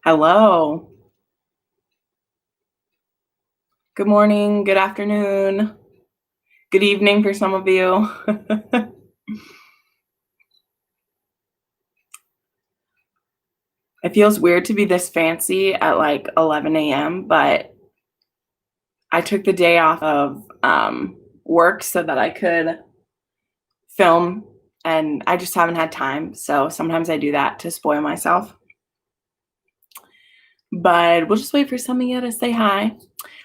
Hello. Good morning, good afternoon, good evening for some of you. It feels weird to be this fancy at like 11 a.m., but I took the day off of work so that I could film, and I just haven't had time. So sometimes I do that to spoil myself. But we'll just wait for some of you to say hi.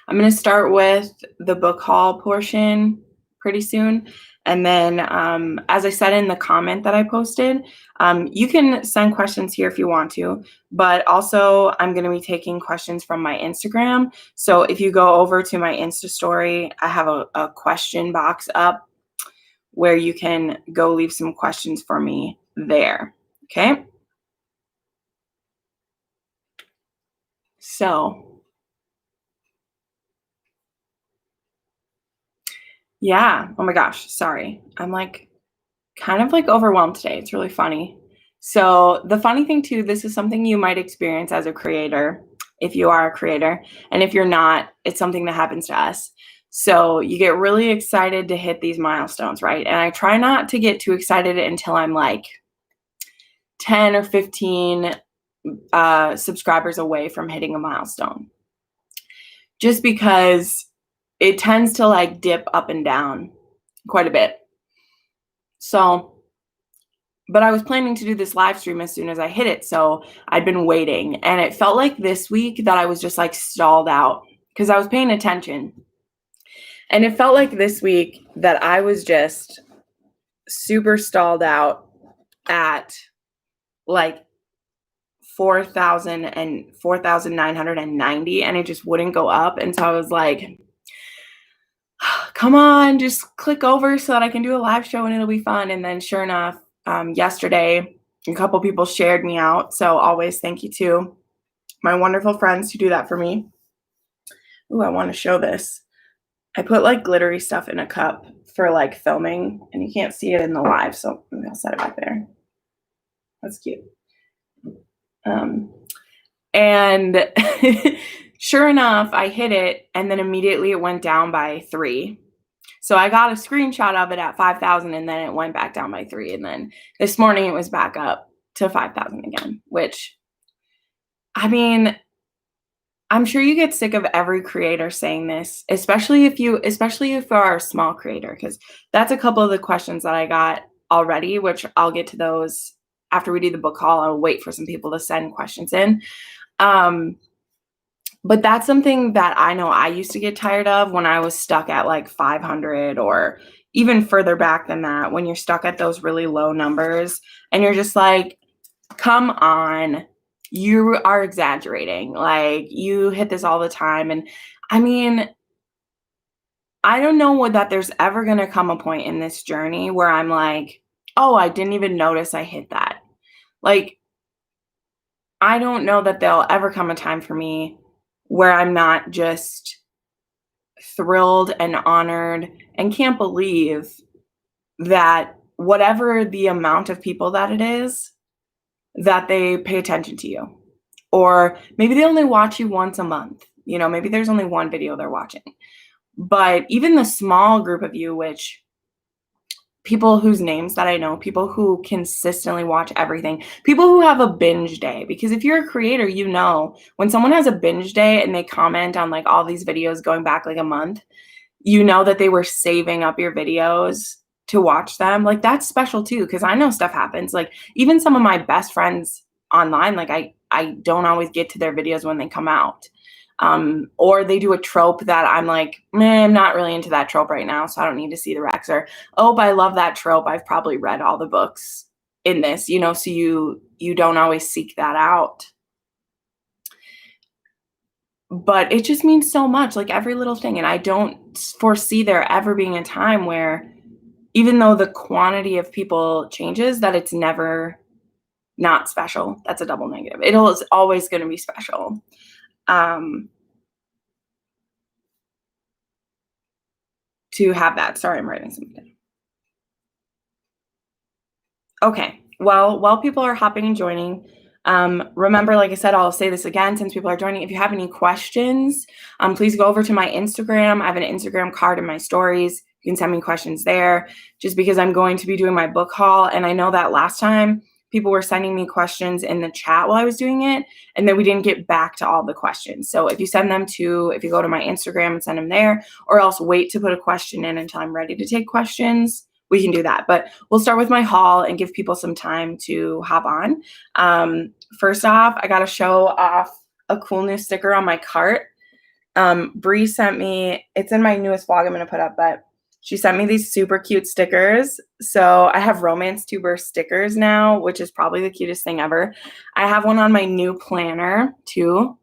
I'm going to start with the book haul portion pretty soon. And then, as I said in the comment that I posted, you can send questions here if you want to, but also I'm going to be taking questions from my Instagram. So if you go over to my Insta story, I have a question box up where you can go leave some questions for me there. Okay. So yeah. Oh my gosh. Sorry. I'm like kind of like overwhelmed today. It's really funny. So the funny thing too, this is something you might experience as a creator if you are a creator. And if you're not, it's something that happens to us. So you get really excited to hit these milestones, right? And I try not to get too excited until I'm like 10 or 15 subscribers away from hitting a milestone. Just because it tends to like dip up and down quite a bit. So, but I was planning to do this live stream as soon as I hit it. So I'd been waiting, and it felt like this week that I was just like stalled out because I was paying attention. And it felt like this week that I was just super stalled out at like 4,000 and 4,990, and it just wouldn't go up. And so I was like, come on, just click over so that I can do a live show and it'll be fun. And then sure enough, yesterday, a couple people shared me out. So always thank you to my wonderful friends who do that for me. Ooh, I want to show this. I put like glittery stuff in a cup for like filming, and you can't see it in the live. So maybe I'll set it back there. That's cute. And sure enough, I hit it, and then immediately it went down by 3. So I got a screenshot of it at 5,000, and then it went back down by 3. And then this morning it was back up to 5,000 again, which, I mean, I'm sure you get sick of every creator saying this, especially if you are a small creator, because that's a couple of the questions that I got already, which I'll get to those after we do the book haul. I'll wait for some people to send questions in. But that's something that I know I used to get tired of when I was stuck at like 500 or even further back than that, when you're stuck at those really low numbers and you're just like, come on, you are exaggerating. Like, you hit this all the time. And I mean, I don't know that there's ever going to come a point in this journey where I'm like, oh, I didn't even notice I hit that. Like, I don't know that there'll ever come a time for me where I'm not just thrilled and honored and can't believe that whatever the amount of people that it is, that they pay attention to you. Or maybe they only watch you once a month. You know, maybe there's only one video they're watching. But even the small group of you, which people whose names that I know, people who consistently watch everything, people who have a binge day, because if you're a creator, you know, when someone has a binge day and they comment on like all these videos going back like a month, you know that they were saving up your videos to watch them. Like, that's special too, because I know stuff happens. Like, even some of my best friends online, like I don't always get to their videos when they come out. Or they do a trope that I'm like, I'm not really into that trope right now, so I don't need to see the Rex. Or, oh, but I love that trope, I've probably read all the books in this, you know, so you don't always seek that out. But it just means so much, like every little thing. And I don't foresee there ever being a time where, even though the quantity of people changes, that it's never not special. That's a double negative. It's always going to be special. To have that. Sorry, I'm writing something down. Okay. Well, while people are hopping and joining, Remember, like I said, I'll say this again since people are joining. If you have any questions, please go over to my Instagram. I have an Instagram card in my stories. You can send me questions there just because I'm going to be doing my book haul. And I know that last time people were sending me questions in the chat while I was doing it, and then we didn't get back to all the questions. So if you send them if you go to my Instagram and send them there, or else wait to put a question in until I'm ready to take questions, we can do that. But we'll start with my haul and give people some time to hop on. First off, I got to show off a cool new sticker on my cart. Bree sent me, it's in my newest vlog I'm going to put up, but she sent me these super cute stickers. So I have Romance Tuber stickers now, which is probably the cutest thing ever. I have one on my new planner too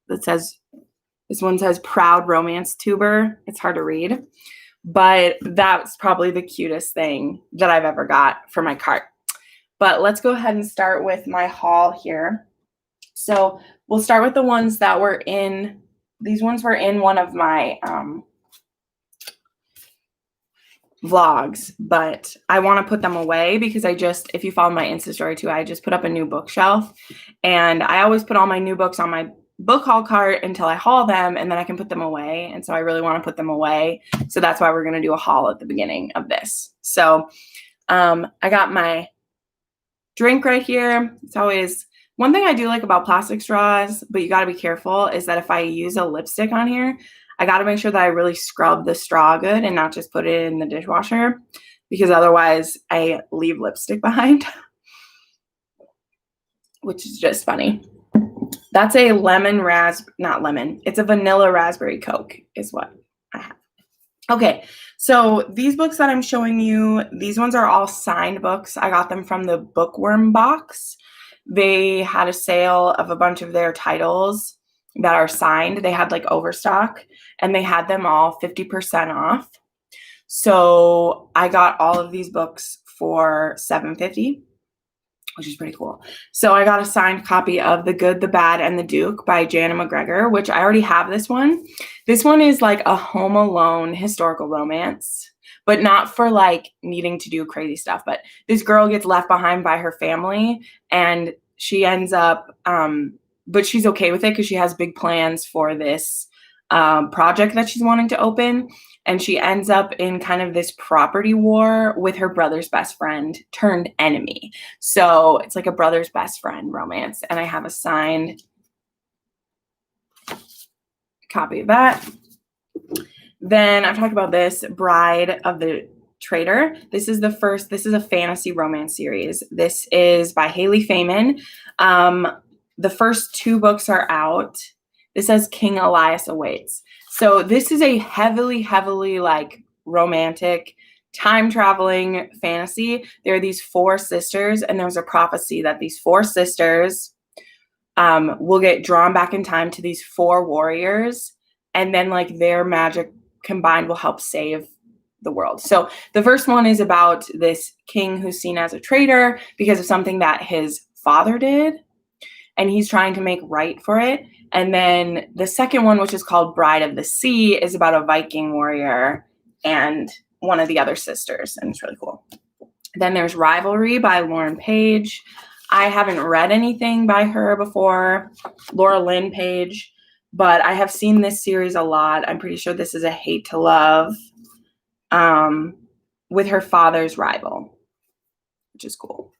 that says, this one says Proud Romance Tuber. It's hard to read, but that's probably the cutest thing that I've ever got for my cart. But let's go ahead and start with my haul here. So we'll start with the ones that were in, these ones were in one of my vlogs, but I want to put them away because if you follow my Insta story too, I just put up a new bookshelf, and I always put all my new books on my book haul cart until I haul them, and then I can put them away. And so I really want to put them away. So that's why we're going to do a haul at the beginning of this. So I got my drink right here. It's always one thing I do like about plastic straws, but you got to be careful, is that if I use a lipstick on here, I got to make sure that I really scrub the straw good and not just put it in the dishwasher, because otherwise I leave lipstick behind, which is just funny. That's a it's a vanilla raspberry Coke is what I have. Okay, so these books that I'm showing you, these ones are all signed books. I got them from the Bookworm box. They had a sale of a bunch of their titles that are signed. They had like overstock, and they had them all 50% off. So I got all of these books for $7.50, which is pretty cool. So I got a signed copy of The Good, the Bad, and the Duke by Jenn and Mcgregor, which I already have this one. This one is like a Home Alone historical romance, but not for like needing to do crazy stuff. But this girl gets left behind by her family, and she ends up, but she's okay with it because she has big plans for this project that she's wanting to open. And she ends up in kind of this property war with her brother's best friend turned enemy. So it's like a brother's best friend romance. And I have a signed copy of that. Then I've talked about this, Bride of the Traitor. This is a fantasy romance series. This is by Haley Feynman. The first 2 books are out. This says King Elias Awaits. So this is a heavily like romantic time traveling fantasy. There are these 4 sisters, and there's a prophecy that these 4 sisters will get drawn back in time to these 4 warriors, and then like their magic combined will help save the world. So the first one is about this king who's seen as a traitor because of something that his father did, and he's trying to make right for it. And then the second one, which is called Bride of the Sea, is about a Viking warrior and one of the other sisters, and it's really cool. Then there's Rivalry by Lauren Page. I haven't read anything by her before, Laura Lynn Page, but I have seen this series a lot. I'm pretty sure this is a hate to love with her father's rival, which is cool.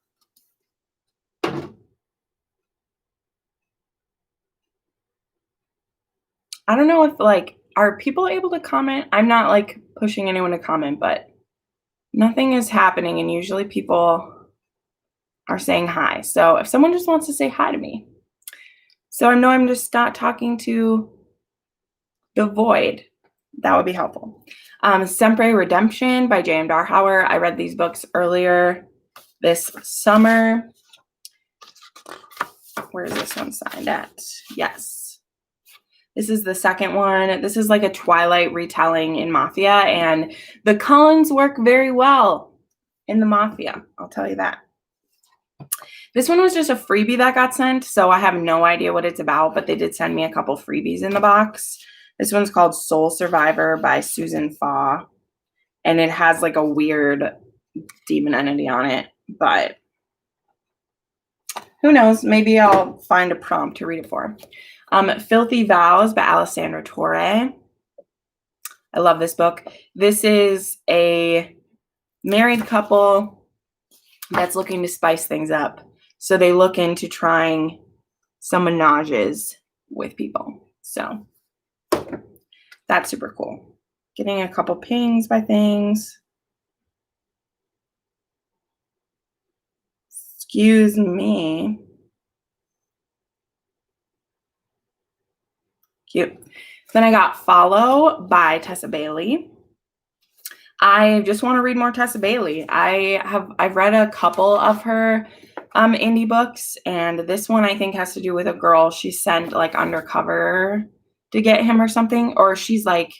I don't know if like, are people able to comment? I'm not like pushing anyone to comment, but nothing is happening, and usually people are saying hi. So if someone just wants to say hi to me, so I know I'm just not talking to the void, that would be helpful. Sempre Redemption by J.M. Darhauer. I read these books earlier this summer. Where is this one signed at? Yes. This is the second one. This is like a Twilight retelling in Mafia, and the Cullens work very well in the Mafia. I'll tell you that. This one was just a freebie that got sent, so I have no idea what it's about, but they did send me a couple freebies in the box. This one's called Soul Survivor by Susan Faw, and it has like a weird demon entity on it, but Who knows? Maybe I'll find a prompt to read it for. Filthy Vows by Alessandra Torre. I love this book. This is a married couple that's looking to spice things up. So they look into trying some menages with people. So that's super cool. Getting a couple pings by things. Excuse me. Cute. Then I got Follow by Tessa Bailey. I just want to read more Tessa Bailey. I've read a couple of her indie books, and this one I think has to do with a girl she sent like undercover to get him or something, or she's like,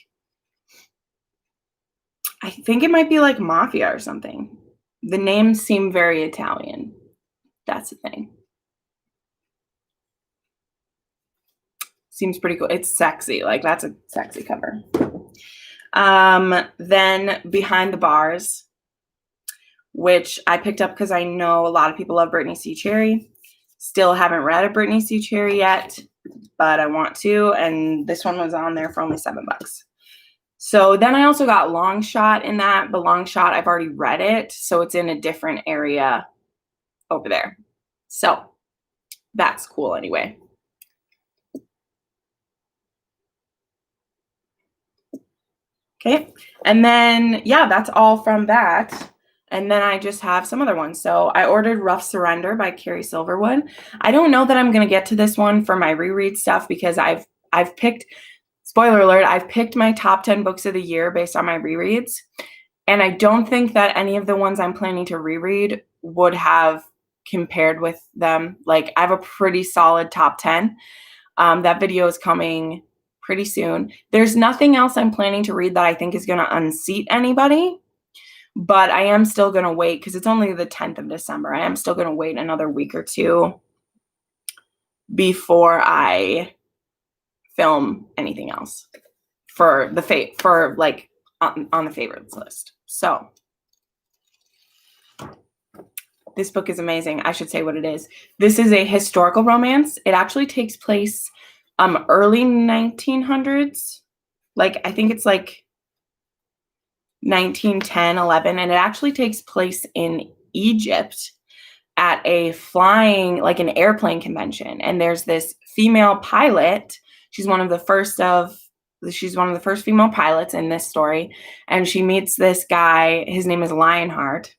I think it might be like mafia or something. The names seem very Italian. That's the thing. Seems pretty cool. It's sexy. Like, that's a sexy cover. Then Behind the Bars, which I picked up because I know a lot of people love Brittany C. Cherry. Still haven't read a Brittany C. Cherry yet, but I want to. And this one was on there for only $7. So then I also got Long Shot in that, but Long Shot, I've already read it. So it's in a different area over there. So that's cool anyway. Okay. And then, yeah, that's all from that. And then I just have some other ones. So I ordered Rough Surrender by Carrie Silverwood. I don't know that I'm going to get to this one for my reread stuff because I've picked, spoiler alert, I've picked my top 10 books of the year based on my rereads. And I don't think that any of the ones I'm planning to reread would have compared with them. Like, I have a pretty solid top 10. That video is coming pretty soon. There's nothing else I'm planning to read that I think is going to unseat anybody, but I am still going to wait because it's only the 10th of December. I am still going to wait another week or two before I film anything else for the like on the favorites list. So this book is amazing. I should say what it is. This is a historical romance. It actually takes place early 1900s. Like, I think it's like 1910, 11, and it actually takes place in Egypt at a flying, like an airplane convention. And there's this female pilot. She's one of the first female pilots in this story. And she meets this guy. His name is Lionheart,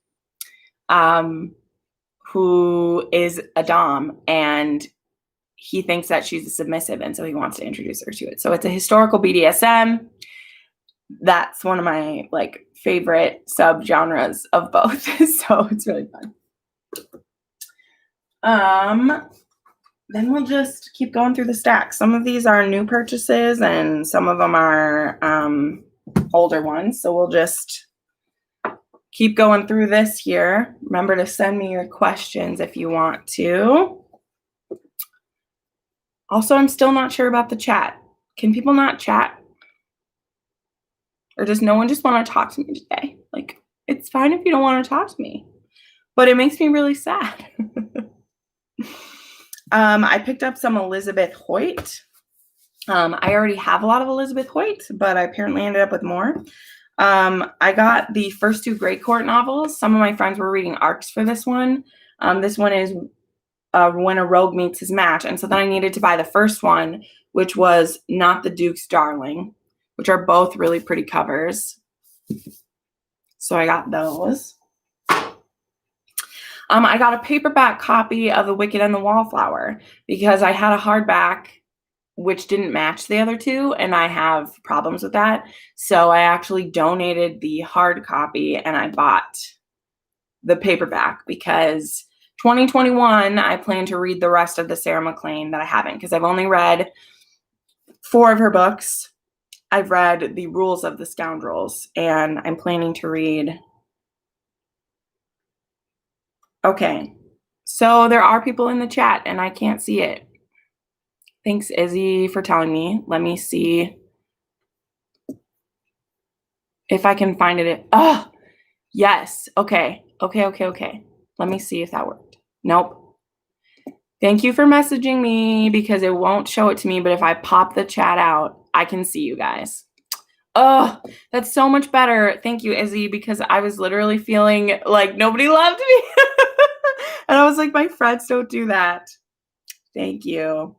who is a dom, and he thinks that she's a submissive, and so he wants to introduce her to it. So it's a historical BDSM. That's one of my like favorite subgenres of both. So it's really fun. Then we'll just keep going through the stack. Some of these are new purchases and some of them are older ones. So we'll just keep going through this here. Remember to send me your questions if you want to. Also, I'm still not sure about the chat. Can people not chat? Or does no one just want to talk to me today? Like, it's fine if you don't want to talk to me, but it makes me really sad. I picked up some Elizabeth Hoyt. I already have a lot of Elizabeth Hoyt, but I apparently ended up with more. I got the first two Grey Court novels. Some of my friends were reading arcs for this one. This one is When a Rogue Meets His Match. And so then I needed to buy the first one, which was Not the Duke's Darling, which are both really pretty covers. So I got those. I got a paperback copy of The Wicked and the Wallflower because I had a hardback which didn't match the other two, and I have problems with that. So I actually donated the hard copy and I bought the paperback because 2021, I plan to read the rest of the Sarah MacLean that I haven't, because I've only read 4 of her books. I've read The Rules of the Scoundrels, and I'm planning to read. Okay, so there are people in the chat, and I can't see it. Thanks, Izzy, for telling me. Let me see if I can find it. Oh, yes. Okay. Let me see if that worked. Nope. Thank you for messaging me because it won't show it to me, but if I pop the chat out, I can see you guys. Oh, that's so much better. Thank you, Izzy, because I was literally feeling like nobody loved me. And I was like, my friends don't do that. Thank you.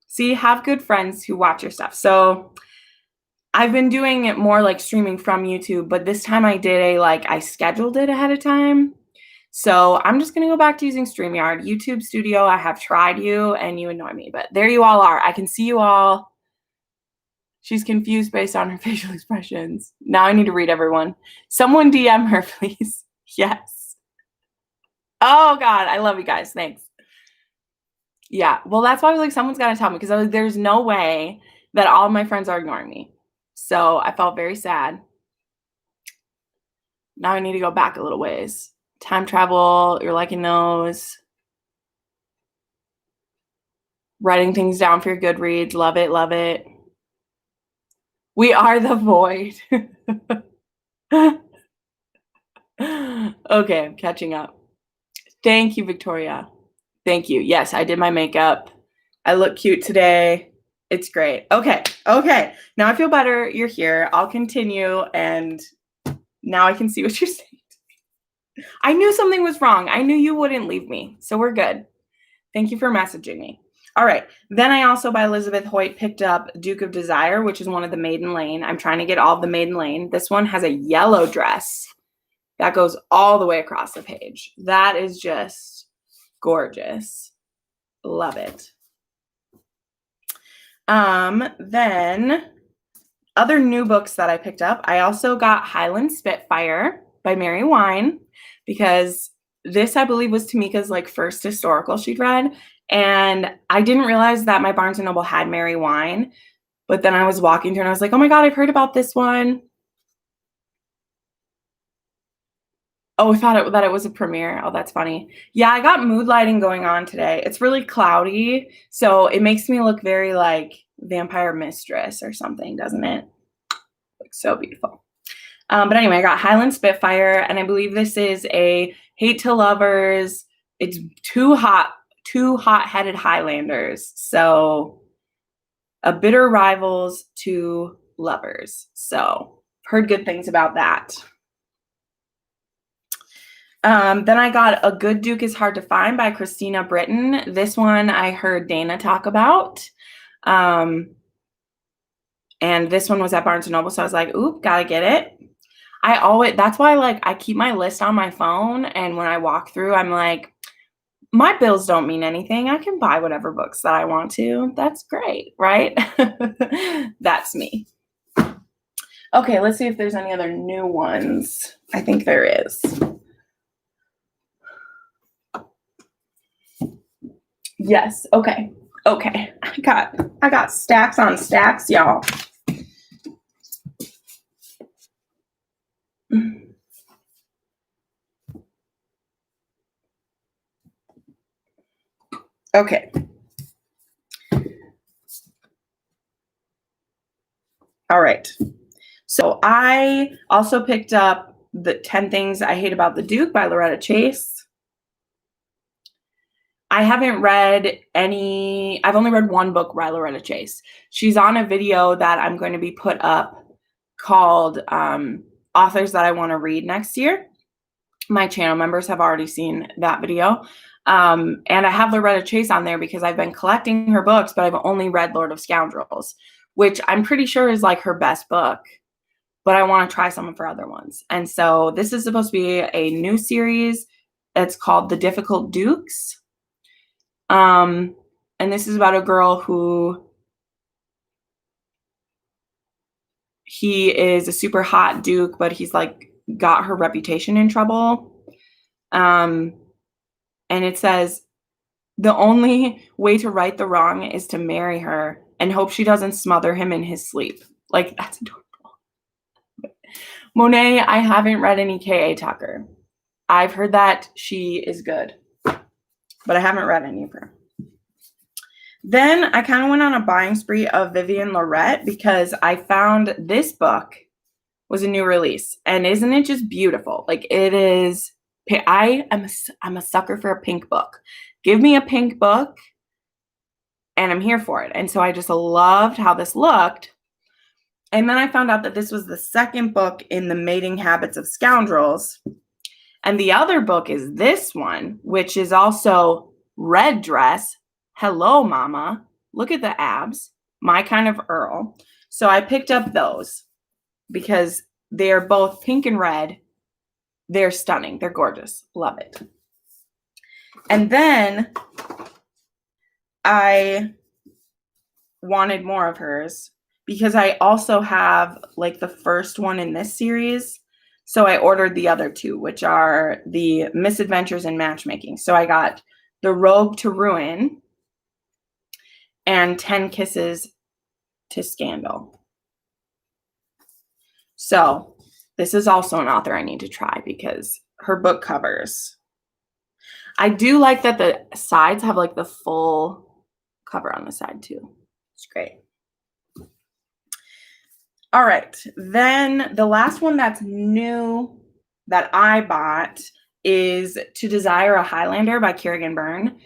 See, have good friends who watch your stuff. So I've been doing it more like streaming from YouTube, but this time I did I scheduled it ahead of time. So I'm just going to go back to using StreamYard. YouTube Studio, I have tried you and you annoy me, but there you all are. I can see you all. She's confused based on her facial expressions. Now I need to read everyone. Someone DM her, please. Yes. Oh, God. I love you guys. Thanks. Yeah. Well, that's why I was like, someone's got to tell me because I was like, there's no way that all of my friends are ignoring me. So I felt very sad. Now I need to go back a little ways. Time travel. You're liking those. Writing things down for your Goodreads. Love it. Love it. We are the void. Okay, I'm catching up. Thank you, Victoria. Thank you. Yes, I did my makeup. I look cute today. It's great. Okay. Now I feel better. You're here. I'll continue, and now I can see what you're saying. I knew something was wrong. I knew you wouldn't leave me, so we're good. Thank you for messaging me. All right. Then I also, by Elizabeth Hoyt, picked up Duke of Desire, which is one of the Maiden Lane. I'm trying to get all of the Maiden Lane. This one has a yellow dress that goes all the way across the page. That is just gorgeous. Love it. Then other new books that I picked up. I also got Highland Spitfire by Mary Wine because this, I believe, was Tamika's first historical she'd read. And I didn't realize that my Barnes & Noble had Mary Wine. But then I was walking through and I was like, oh my God, I've heard about this one. Oh, I thought that it was a premiere. Oh, that's funny. Yeah, I got mood lighting going on today. It's really cloudy, so it makes me look very like Vampire Mistress or something, doesn't it? Looks so beautiful. But anyway, I got Highland Spitfire, and I believe this is a hate to lovers. It's two hot-headed Highlanders. So a bitter rivals, two lovers. So heard good things about that. Then I got A Good Duke is Hard to Find by Christina Britton. This one I heard Dana talk about. And this one was at Barnes & Noble, so I was like, oop, gotta get it. That's why I keep my list on my phone, and when I walk through, I'm like, my bills don't mean anything. I can buy whatever books that I want to. That's great, right? That's me. Okay, let's see if there's any other new ones. I think there is. Yes. Okay. I got stacks on stacks, y'all. Okay. All right. So I also picked up the 10 Things I Hate About the Duke by Loretta Chase. I haven't read any. I've only read one book by Loretta Chase. She's on a video that I'm going to be put up called Authors That I Want to Read Next Year. My channel members have already seen that video. And I have Loretta Chase on there because I've been collecting her books, but I've only read Lord of Scoundrels, which I'm pretty sure is her best book. But I want to try some of her other ones. And so this is supposed to be a new series. It's called The Difficult Dukes. And this is about a girl who he is a super hot duke, but he's got her reputation in trouble. And it says the only way to right the wrong is to marry her and hope she doesn't smother him in his sleep. That's adorable. Monet, I haven't read any K.A. Tucker. I've heard that she is good, but I haven't read any of her. Then I kind of went on a buying spree of Vivian Lorette because I found this book was a new release. And isn't it just beautiful? It is. I'm a sucker for a pink book. give me a pink book and I'm here for it. And so I just loved how this looked. And then I found out that this was the second book in the Mating Habits of Scoundrels. And the other book is this one, which is also red dress. Hello, mama. Look at the abs. My Kind of Earl. So I picked up those because they're both pink and red. They're stunning. They're gorgeous. Love it. And then I wanted more of hers because I also have like the first one in this series. So I ordered the other two, which are the Misadventures in Matchmaking. So I got The Rogue to Ruin and 10 Kisses to Scandal. So this is also an author I need to try because her book covers. I do like that the sides have like the full cover on the side too. It's great. All right. Then the last one that's new that I bought is To Desire a Highlander by Kerrigan Byrne.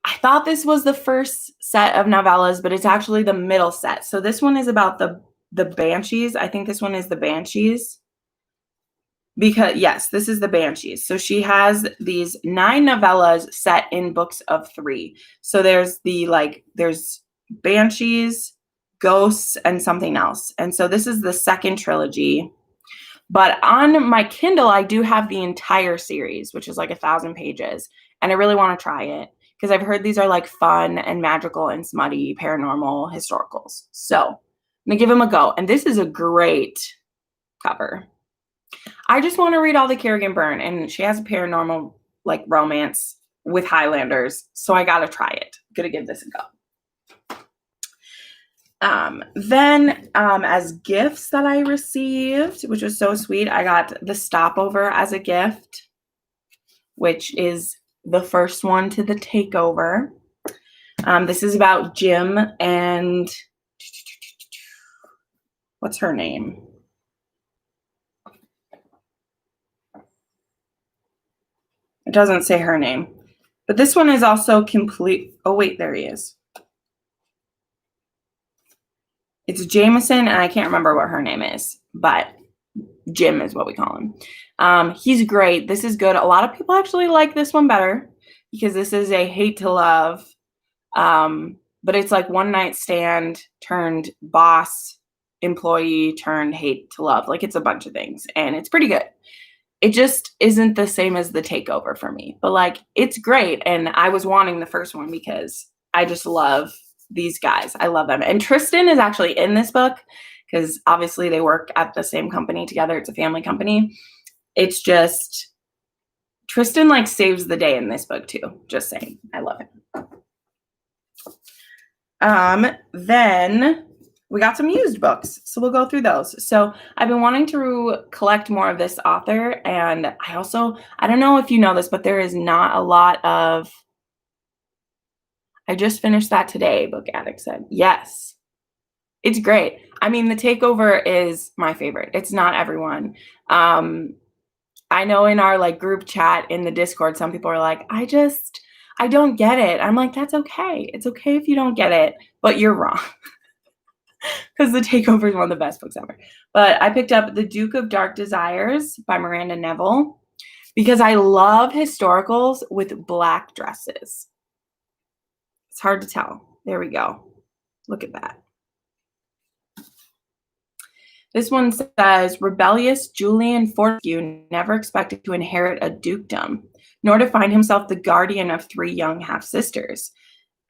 I thought this was the first set of novellas, but it's actually the middle set. So this one is about the Banshees. I think this one is the Banshees. Because, yes, this is the Banshees. So she has these 9 novellas set in books of 3. So there's there's Banshees, Ghosts, and something else. And so this is the second trilogy. But on my Kindle, I do have the entire series, which is like 1,000 pages. And I really want to try it because I've heard these are like fun and magical and smutty paranormal historicals. So I'm going to give them a go. And this is a great cover. I just want to read all the Kerrigan Byrne, and she has a paranormal like romance with Highlanders, so I gotta try it. Gonna give this a go. Then as gifts that I received, which was so sweet, I got The Stopover as a gift, which is the first one to The Takeover. This is about Jim and what's her name? It doesn't say her name. But this one is also complete. Oh, wait, there he is. It's Jameson, and I can't remember what her name is, but Jim is what we call him. He's great. This is good. A lot of people actually like this one better because this is a hate to love. But it's like one night stand turned boss, employee turned hate to love. Like it's a bunch of things, and it's pretty good. It just isn't the same as The Takeover for me, but like it's great. And I was wanting the first one because I just love these guys. I love them. And Tristan is actually in this book because obviously they work at the same company together. It's a family company. It's just Tristan like saves the day in this book too. Just saying. I love him. Then we got some used books, so we'll go through those. So I've been wanting to collect more of this author, and I don't know if you know this, but there is not a lot of, I just finished that today, Book Addict said. Yes, it's great. I mean, The Takeover is my favorite. It's not everyone. I know in our like group chat in the Discord, some people are like, I don't get it. I'm like, that's okay. It's okay if you don't get it, but you're wrong. Because The Takeover is one of the best books ever. But I picked up The Duke of Dark Desires by Miranda Neville because I love historicals with black dresses. It's hard to tell. There we go. Look at that. This one says, rebellious Julian Fortescue never expected to inherit a dukedom, nor to find himself the guardian of 3 young half-sisters.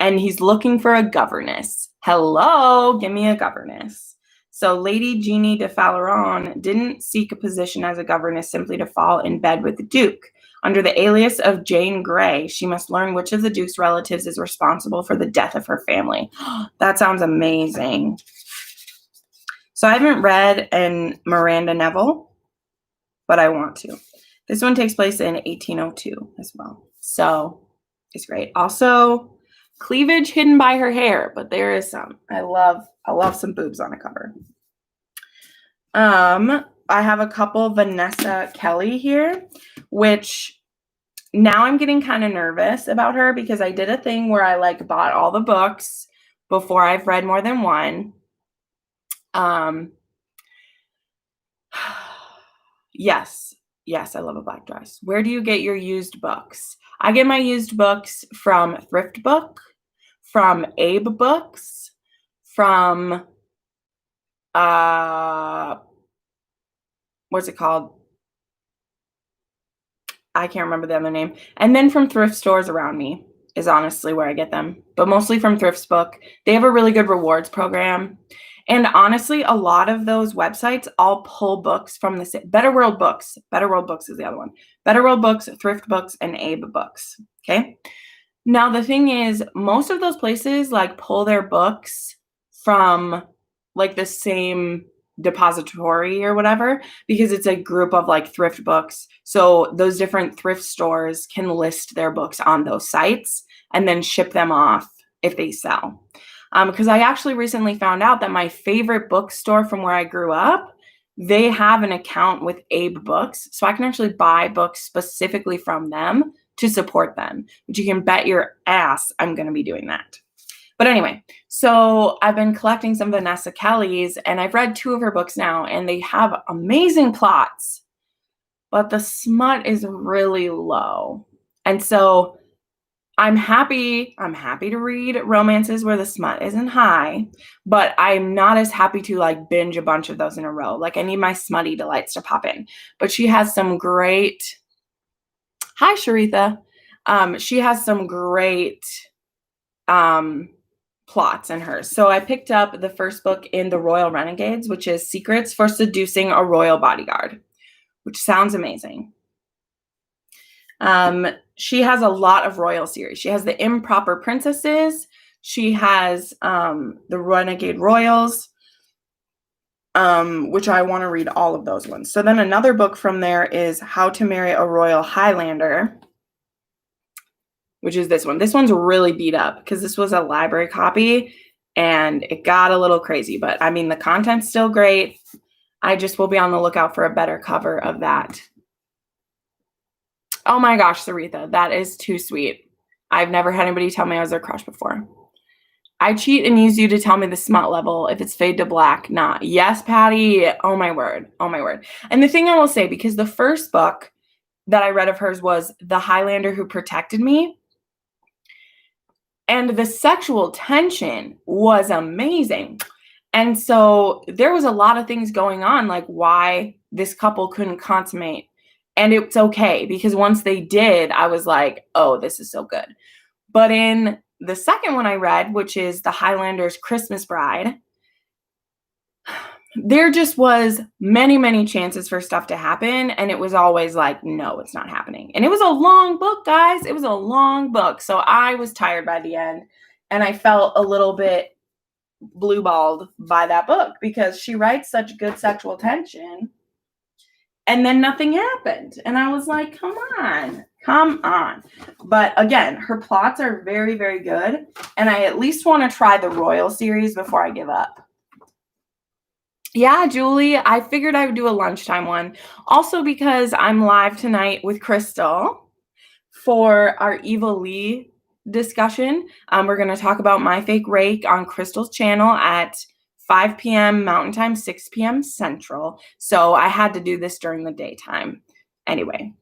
And he's looking for a governess. Hello, give me a governess. So Lady Jeannie de Faleron didn't seek a position as a governess simply to fall in bed with the Duke. Under the alias of Jane Grey, she must learn which of the Duke's relatives is responsible for the death of her family. That sounds amazing. So I haven't read Miranda Neville, but I want to. This one takes place in 1802 as well. So it's great. Also, cleavage hidden by her hair, but there is some. I love some boobs on a cover. I have a couple Vanessa Kelly here, which now I'm getting kind of nervous about her because I did a thing where I like bought all the books before I've read more than one. Yes, I love a black dress. Where do you get your used books? I get my used books from Thrift Book, from Abe Books, from what's it called? I can't remember the other name. And then from thrift stores around me is honestly where I get them, but mostly from Thrift Book. They have a really good rewards program. And honestly, a lot of those websites all pull books from the Better World Books. Better World Books is the other one. Better World Books, Thrift Books, and Abe Books. Okay. Now, the thing is, most of those places like pull their books from like the same depository or whatever, because it's a group of like thrift books. So those different thrift stores can list their books on those sites and then ship them off if they sell. Because I actually recently found out that my favorite bookstore from where I grew up, they have an account with Abe Books. So I can actually buy books specifically from them to support them, but you can bet your ass I'm going to be doing that. But anyway, so I've been collecting some Vanessa Kelly's, and I've read 2 of her books now, and they have amazing plots, but the smut is really low. And so I'm happy to read romances where the smut isn't high, but I'm not as happy to like binge a bunch of those in a row. Like I need my smutty delights to pop in. But she has some great, hi Sharitha. She has some great plots in hers. So I picked up the first book in the Royal Renegades, which is Secrets for Seducing a Royal Bodyguard, which sounds amazing. She has a lot of royal series. She has the Improper Princesses. She has the Renegade Royals, which I want to read all of those ones. So then another book from there is How to Marry a Royal Highlander, which is this one. This one's really beat up because this was a library copy and it got a little crazy, but I mean, the content's still great. I just will be on the lookout for a better cover of that. Oh my gosh, Saritha, that is too sweet. I've never had anybody tell me I was their crush before. I cheat and use you to tell me the smut level. If it's fade to black, not. Yes, Patty. Oh my word. Oh my word. And the thing I will say, because the first book that I read of hers was The Highlander Who Protected Me. And the sexual tension was amazing. And so there was a lot of things going on, like why this couple couldn't consummate. And it's okay, because once they did, I was like, oh, this is so good. But in the second one I read, which is The Highlanders' Christmas Bride, there just was many, many chances for stuff to happen. And it was always like, no, it's not happening. And it was a long book, guys. It was a long book. So I was tired by the end. And I felt a little bit blue-balled by that book because she writes such good sexual tension. And then nothing happened. And I was like, come on. But again, her plots are very, very good. And I at least want to try the Royal series before I give up. Yeah, Julie, I figured I would do a lunchtime one. Also because I'm live tonight with Crystal for our Evil Lee discussion. We're going to talk about My Fake Rake on Crystal's channel at 5 p.m. Mountain Time, 6 p.m. Central. So I had to do this during the daytime. Anyway,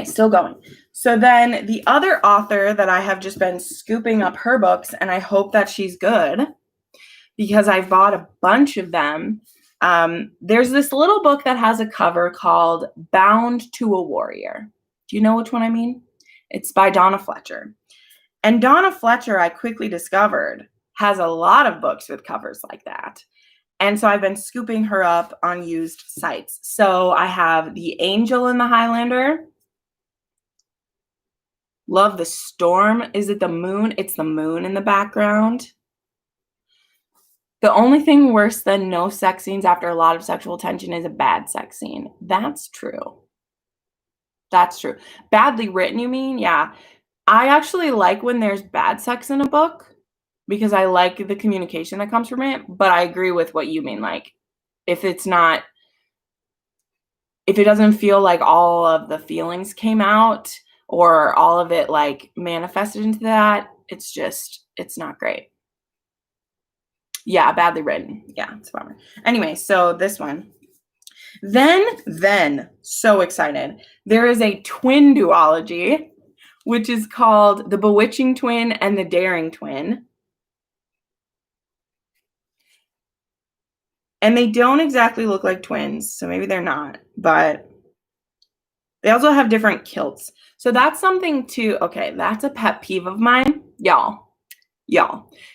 still going. So then the other author that I have just been scooping up her books, and I hope that she's good, because I've bought a bunch of them. There's this little book that has a cover called Bound to a Warrior. Do you know which one I mean? It's by Donna Fletcher. And Donna Fletcher, I quickly discovered, has a lot of books with covers like that. And so I've been scooping her up on used sites. So I have The Angel and the Highlander. Love the Storm. Is it the moon? It's the moon in the background. The only thing worse than no sex scenes after a lot of sexual tension is a bad sex scene. That's true. That's true. Badly written, you mean? Yeah. I actually like when there's bad sex in a book because I like the communication that comes from it. But I agree with what you mean. Like, if it doesn't feel like all of the feelings came out, or all of it like manifested into that, it's not great. Yeah, badly written. Yeah, it's a bummer. Anyway, so this one. Then, so excited. There is a twin duology, which is called The Bewitching Twin and The Daring Twin. And they don't exactly look like twins, so maybe they're not, but they also have different kilts. So that's something too. Okay, that's a pet peeve of mine. Y'all.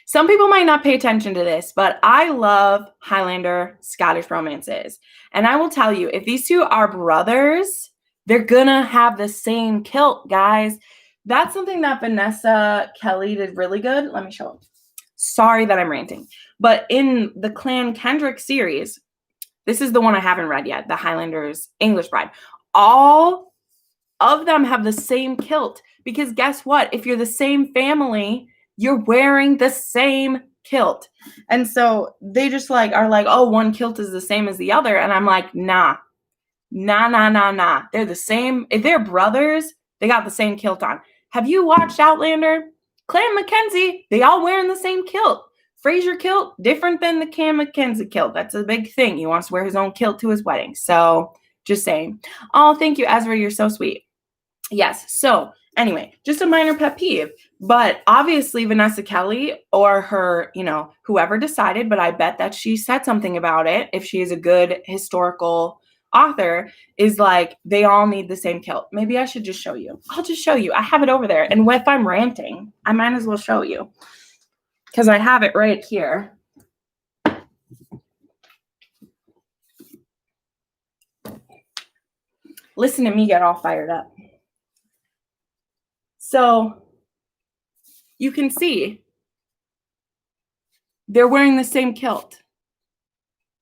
Some people might not pay attention to this, but I love Highlander Scottish romances. And I will tell you, if these two are brothers, they're gonna have the same kilt, guys. That's something that Vanessa Kelly did really good. Let me show them. Sorry that I'm ranting. But in the Clan Kendrick series, this is the one I haven't read yet, the Highlanders English Bride. All of them have the same kilt because guess what? If you're the same family, you're wearing the same kilt. And so they just like are like, oh, one kilt is the same as the other. And I'm like, nah. They're the same. If they're brothers, they got the same kilt on. Have you watched Outlander? Clan Mackenzie, they all wearing the same kilt. Fraser kilt, different than the Clan Mackenzie kilt. That's a big thing. He wants to wear his own kilt to his wedding. So just saying. Oh, thank you, Ezra. You're so sweet. Yes. So anyway, just a minor pet peeve. But obviously Vanessa Kelly or her, whoever decided, but I bet that she said something about it if she is a good historical author, is like, they all need the same kilt. Maybe I should just show you. I'll just show you. I have it over there. And if I'm ranting, I might as well show you because I have it right here. Listen to me get all fired up. So you can see they're wearing the same kilt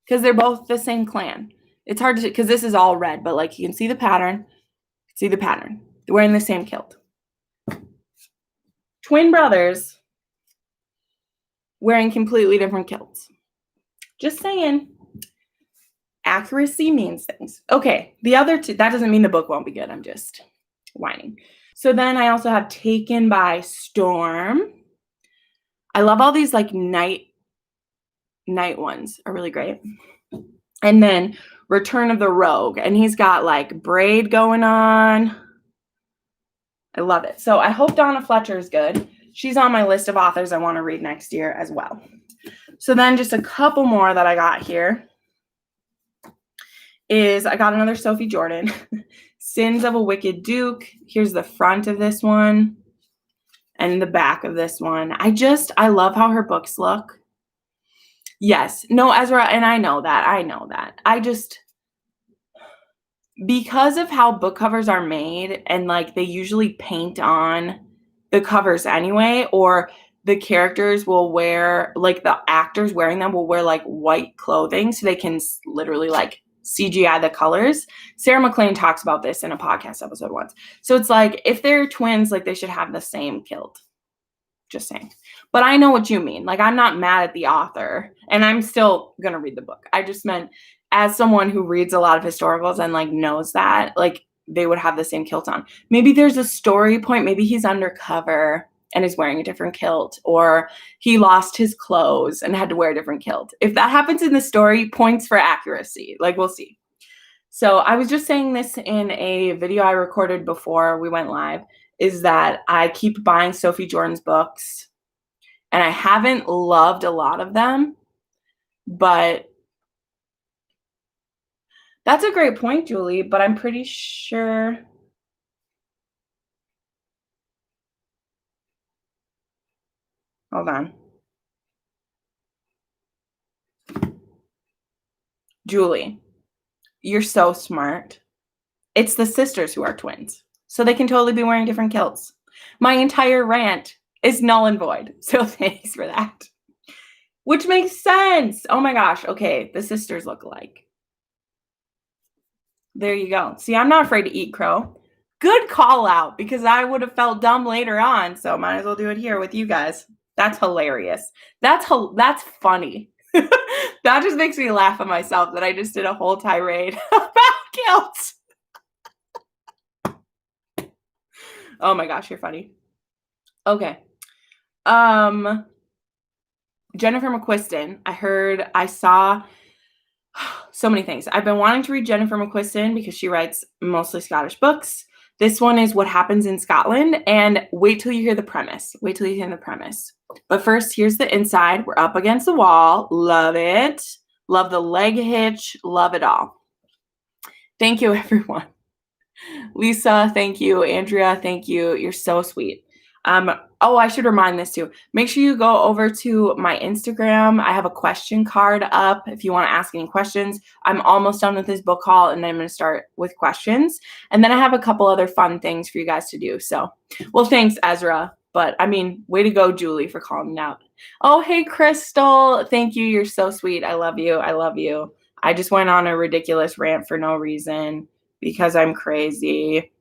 because they're both the same clan. It's hard to, because this is all red, but like you can see the pattern. They're wearing the same kilt. Twin brothers wearing completely different kilts. Just saying. Accuracy means things. Okay, the other two, that doesn't mean the book won't be good. I'm just whining. So then I also have Taken by Storm. I love all these like night ones are really great. And then Return of the Rogue. And he's got like braid going on. I love it. So I hope Donna Fletcher is good. She's on my list of authors I want to read next year as well. So then just a couple more that I got here is I got another Sophie Jordan. Sins of a Wicked Duke. Here's the front of this one and the back of this one. I love how her books look. Yes. No, Ezra, and I know that. Because of how book covers are made and like they usually paint on the covers anyway, or the characters will wear, like the actors wearing them will wear like white clothing so they can literally like CGI the colors. Sarah McLean talks about this in a podcast episode once. So it's like, if they're twins, like they should have the same kilt. Just saying. But I know what you mean. Like, I'm not mad at the author and I'm still going to read the book. I just meant as someone who reads a lot of historicals and like knows that, like they would have the same kilt on. Maybe there's a story point. Maybe he's undercover and is wearing a different kilt, or he lost his clothes and had to wear a different kilt. If that happens in the story, points for accuracy. Like, we'll see. So I was just saying this in a video I recorded before we went live, is that I keep buying Sophie Jordan's books and I haven't loved a lot of them, but that's a great point, Julie, but I'm pretty sure. Hold on. Julie, you're so smart. It's the sisters who are twins, so they can totally be wearing different kilts. My entire rant is null and void, so thanks for that. Which makes sense. Oh my gosh. Okay, the sisters look alike. There you go. See, I'm not afraid to eat crow. Good call out, because I would have felt dumb later on, so might as well do it here with you guys. That's hilarious. That's funny. That just makes me laugh at myself that I just did a whole tirade about kilts. Oh my gosh, you're funny. Okay. Jennifer Mcquisten. I saw so many things. I've been wanting to read Jennifer Mcquisten because she writes mostly Scottish books. This one is What Happens in Scotland, and wait till you hear the premise. But first, here's the inside. We're up against the wall. Love it. Love the leg hitch. Love it all. Thank you, everyone. Lisa, thank you. Andrea, thank you. You're so sweet. I should remind this too. Make sure you go over to my Instagram. I have a question card up if you want to ask any questions. I'm almost done with this book haul, and then I'm going to start with questions. And then I have a couple other fun things for you guys to do. So, well, thanks, Ezra. But, I mean, way to go, Julie, for calling me out. Oh, hey, Crystal. Thank you. You're so sweet. I love you. I love you. I just went on a ridiculous rant for no reason because I'm crazy.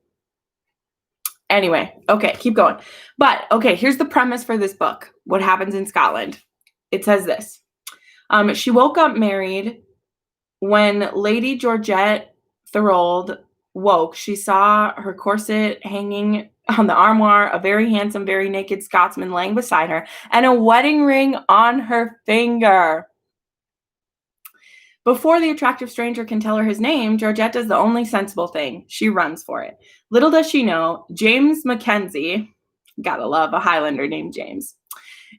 Anyway, okay, keep going. But, okay, here's the premise for this book, What Happens in Scotland. It says this. She woke up married. When Lady Georgette Thorold woke, she saw her corset hanging on the armoire, a very handsome, very naked Scotsman laying beside her, and a wedding ring on her finger. Before the attractive stranger can tell her his name, Georgette does the only sensible thing. She runs for it. Little does she know, James Mackenzie, gotta love a Highlander named James,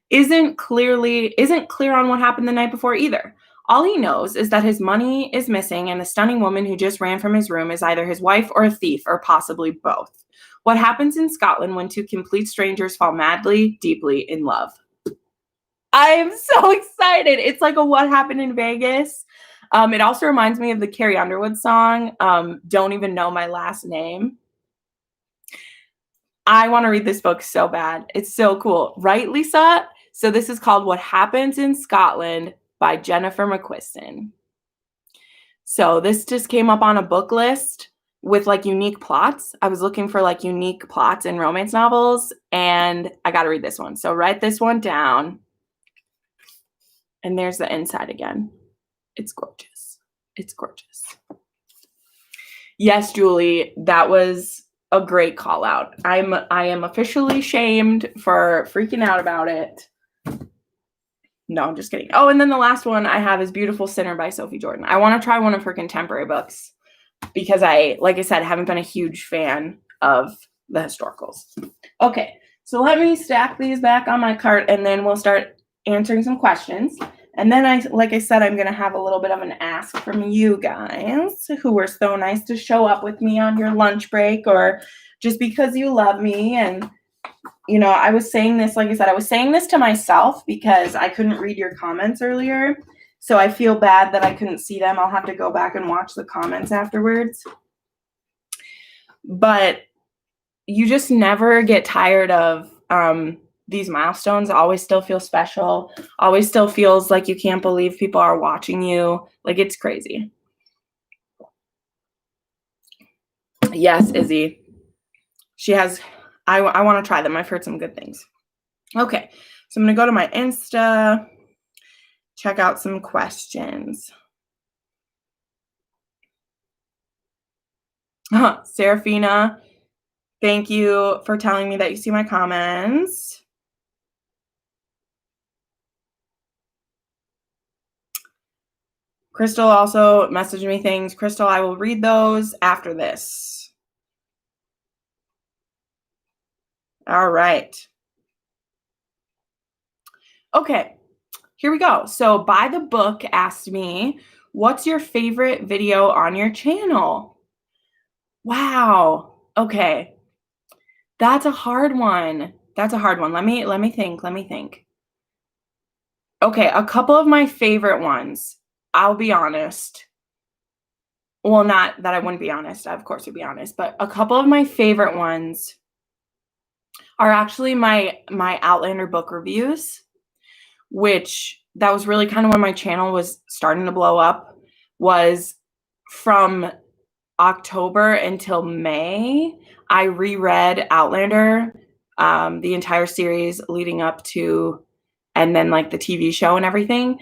isn't clear on what happened the night before either. All he knows is that his money is missing and the stunning woman who just ran from his room is either his wife or a thief, or possibly both. What happens in Scotland when two complete strangers fall madly, deeply in love? I'm so excited. It's like a What Happened in Vegas. It also reminds me of the Carrie Underwood song, Don't Even Know My Last Name. I want to read this book so bad. It's so cool. Right, Lisa? So this is called What Happens in Scotland by Jennifer Mcquisten. So this just came up on a book list with like unique plots. I was looking for like unique plots in romance novels, and I got to read this one. So write this one down. And there's the inside again. It's gorgeous. It's gorgeous. Yes, Julie, that was a great call out. I am officially shamed for freaking out about it. No, I'm just kidding. Oh, and then the last one I have is Beautiful Sinner by Sophie Jordan. I want to try one of her contemporary books because like I said, haven't been a huge fan of the historicals. Okay, so let me stack these back on my cart and then we'll start answering some questions. And then like I said, I'm going to have a little bit of an ask from you guys who were so nice to show up with me on your lunch break or just because you love me. And, you know, I was saying this, like I said, I was saying this to myself because I couldn't read your comments earlier. So I feel bad that I couldn't see them. I'll have to go back and watch the comments afterwards. But you just never get tired of these milestones. Always still feel special. Always still feels like you can't believe people are watching you. Like, it's crazy. Yes, Izzy. She has, I want to try them. I've heard some good things. Okay, so I'm going to go to my Insta, check out some questions. Serafina, thank you for telling me that you see my comments. Crystal also messaged me things. Crystal, I will read those after this. All right. Okay, here we go. So By the Book asked me, what's your favorite video on your channel? Wow. Okay. That's a hard one. Let me think. Okay, a couple of my favorite ones. I'll be honest. Well, not that I wouldn't be honest. I, of course, would be honest. But a couple of my favorite ones are actually my Outlander book reviews, which that was really kind of when my channel was starting to blow up, was from October until May. I reread Outlander, the entire series leading up to, and then like the TV show and everything.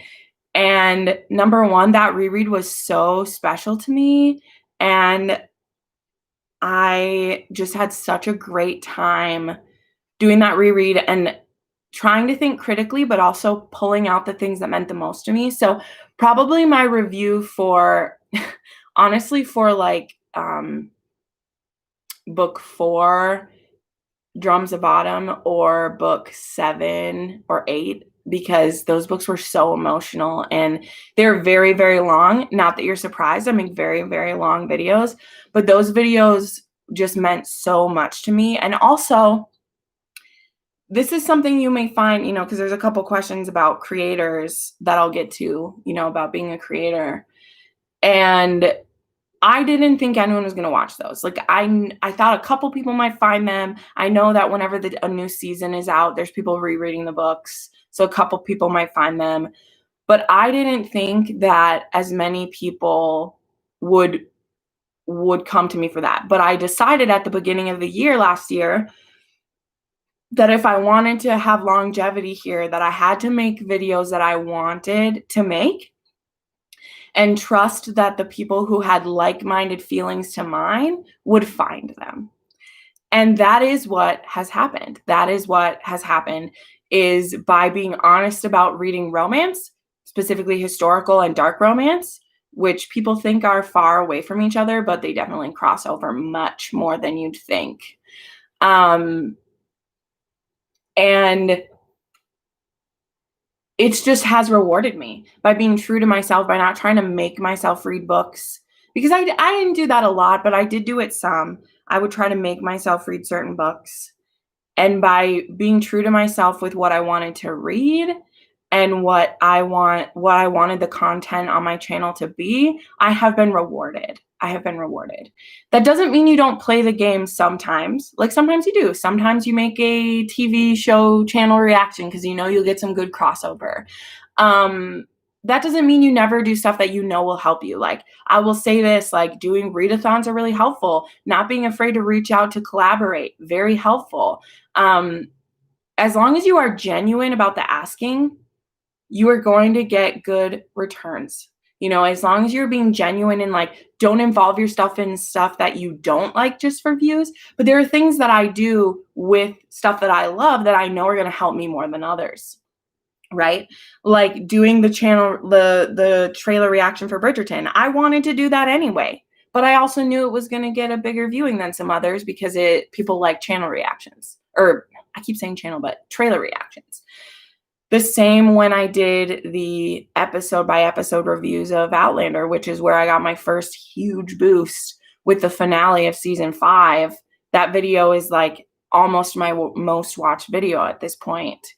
And number one, that reread was so special to me. And I just had such a great time doing that reread and trying to think critically, but also pulling out the things that meant the most to me. So probably my review for honestly for like book 4, Drums of Autumn, or book 7 or 8, because those books were so emotional and they're very, very long. Not that you're surprised, I make very, very long videos, but those videos just meant so much to me. And also, this is something you may find, because there's a couple questions about creators that I'll get to, about being a creator. And I didn't think anyone was going to watch those. Like, I thought a couple people might find them. I know that whenever a new season is out, there's people rereading the books. So a couple people might find them. But I didn't think that as many people would come to me for that. But I decided at the beginning of the year last year that if I wanted to have longevity here, that I had to make videos that I wanted to make and trust that the people who had like-minded feelings to mine would find them. And that is what has happened. That is what has happened, is by being honest about reading romance, specifically historical and dark romance, which people think are far away from each other, but they definitely cross over much more than you'd think. And it just has rewarded me by being true to myself, by not trying to make myself read books. Because I didn't do that a lot, but I did do it some. I would try to make myself read certain books. And by being true to myself with what I wanted to read and what I wanted the content on my channel to be, I have been rewarded. That doesn't mean you don't play the game sometimes. Like, sometimes you do. Sometimes you make a TV show channel reaction because you'll get some good crossover. That doesn't mean you never do stuff that will help you. Like, I will say this, like, doing readathons are really helpful. Not being afraid to reach out to collaborate, very helpful. As long as you are genuine about the asking, you are going to get good returns. As long as you're being genuine and like, don't involve yourself in stuff that you don't like just for views. But there are things that I do with stuff that I love that I know are going to help me more than others. Right? Like doing the channel, the trailer reaction for Bridgerton. I wanted to do that anyway, but I also knew it was going to get a bigger viewing than some others because people like channel reactions, or I keep saying channel, but trailer reactions. The same when I did the episode by episode reviews of Outlander, which is where I got my first huge boost with the finale of season 5. That video is like almost my most watched video at this point.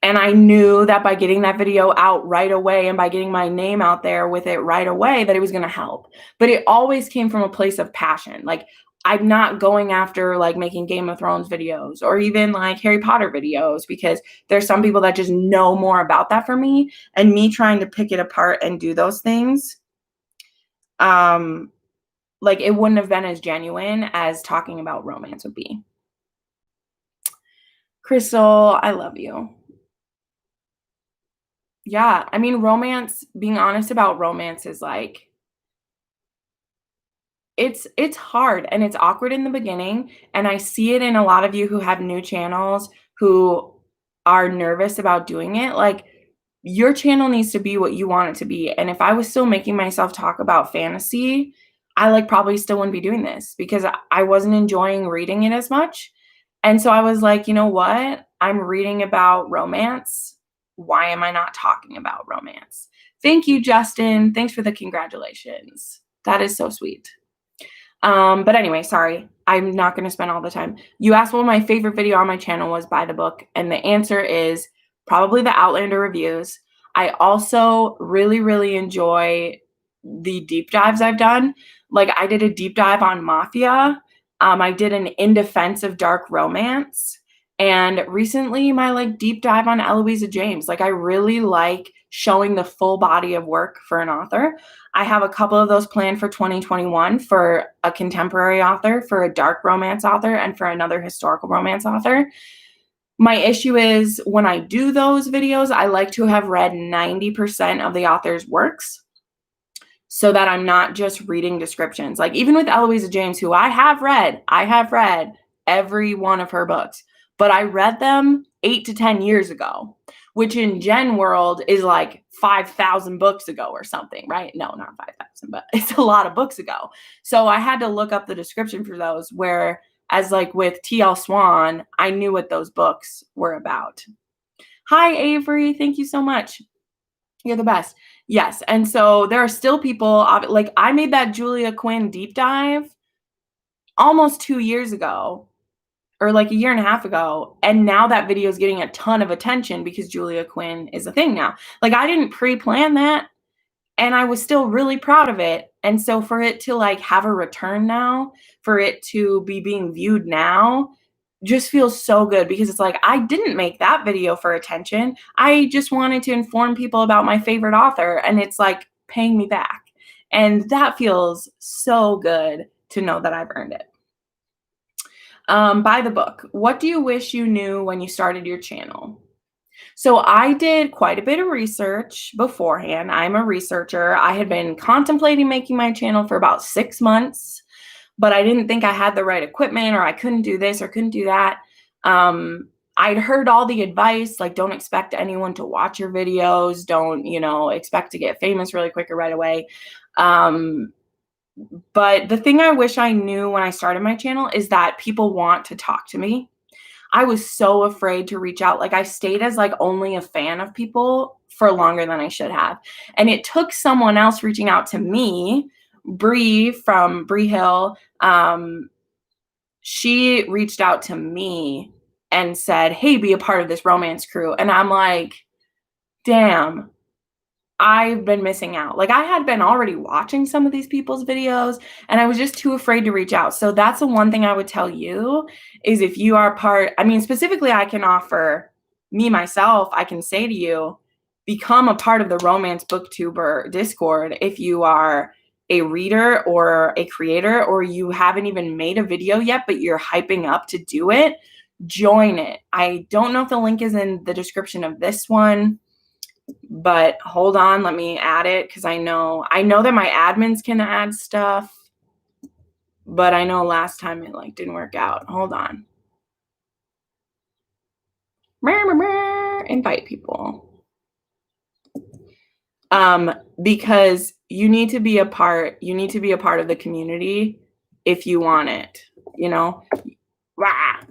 And I knew that by getting that video out right away and by getting my name out there with it right away, that it was going to help. But it always came from a place of passion. Like, I'm not going after like making Game of Thrones videos or even like Harry Potter videos, because there's some people that just know more about that for me, and me trying to pick it apart and do those things. Like, it wouldn't have been as genuine as talking about romance would be. Crystal, I love you. Yeah, I mean, romance, being honest about romance is like, it's hard and it's awkward in the beginning, and I see it in a lot of you who have new channels who are nervous about doing it. Like, your channel needs to be what you want it to be, and if I was still making myself talk about fantasy, I like probably still wouldn't be doing this because I wasn't enjoying reading it as much. And so I was like, you know what? I'm reading about romance. Why am I not talking about romance? Thank you, Justin. Thanks for the congratulations. That is so sweet. But anyway, sorry, I'm not going to spend all the time. You asked what my favorite video on my channel was by the book, and the answer is probably the Outlander reviews. I also really, really enjoy the deep dives I've done. Like, I did a deep dive on Mafia. I did an In Defense of Dark Romance. And recently my like deep dive on Eloisa James. Like, I really like showing the full body of work for an author. I have a couple of those planned for 2021 for a contemporary author, for a dark romance author, and for another historical romance author. My issue is when I do those videos, I like to have read 90% of the author's works. so that I'm not just reading descriptions. Like even with Eloisa James, who I have read every one of her books, but I read them 8 to 10 years ago, which in Jenn world is like 5,000 books ago or something, right? No, not 5,000, but it's a lot of books ago. So I had to look up the description for those, whereas like with T.L. Swan, I knew what those books were about. Hi, Avery. Thank you so much. You're the best. Yes. And so there are still people, like I made that Julia Quinn deep dive almost 2 years ago, or like a year and a half ago. And now that video is getting a ton of attention because Julia Quinn is a thing now. Like I didn't pre-plan that, and I was still really proud of it. And so for it to like have a return now, for it to be being viewed now, just feels so good, because it's like, I didn't make that video for attention. I just wanted to inform people about my favorite author, and it's like paying me back. And that feels so good to know that I've earned it. Buy the book. What do you wish you knew when you started your channel? So I did quite a bit of research beforehand. I'm a researcher. I had been contemplating making my channel for about 6 months, but I didn't think I had the right equipment, or I couldn't do this or couldn't do that. I'd heard all the advice, like don't expect anyone to watch your videos. Don't, expect to get famous really quick or right away. But the thing I wish I knew when I started my channel is that people want to talk to me. I was so afraid to reach out. Like I stayed as like only a fan of people for longer than I should have. And it took someone else reaching out to me, Bree from Bree Hill. She reached out to me and said, hey, be a part of this romance crew. And I'm like, damn, I've been missing out. Like I had been already watching some of these people's videos, and I was just too afraid to reach out. So that's the one thing I would tell you is, if you are specifically I can offer myself, I can say to you, become a part of the Romance Booktuber Discord if you are a reader or a creator, or you haven't even made a video yet, but you're hyping up to do it. Join it. I don't know if the link is in the description of this one, but hold on, let me add it, because I know that my admins can add stuff, but I know last time it like didn't work out. Hold on. Invite people. Because you need to be a part of the community if you want it, Rah.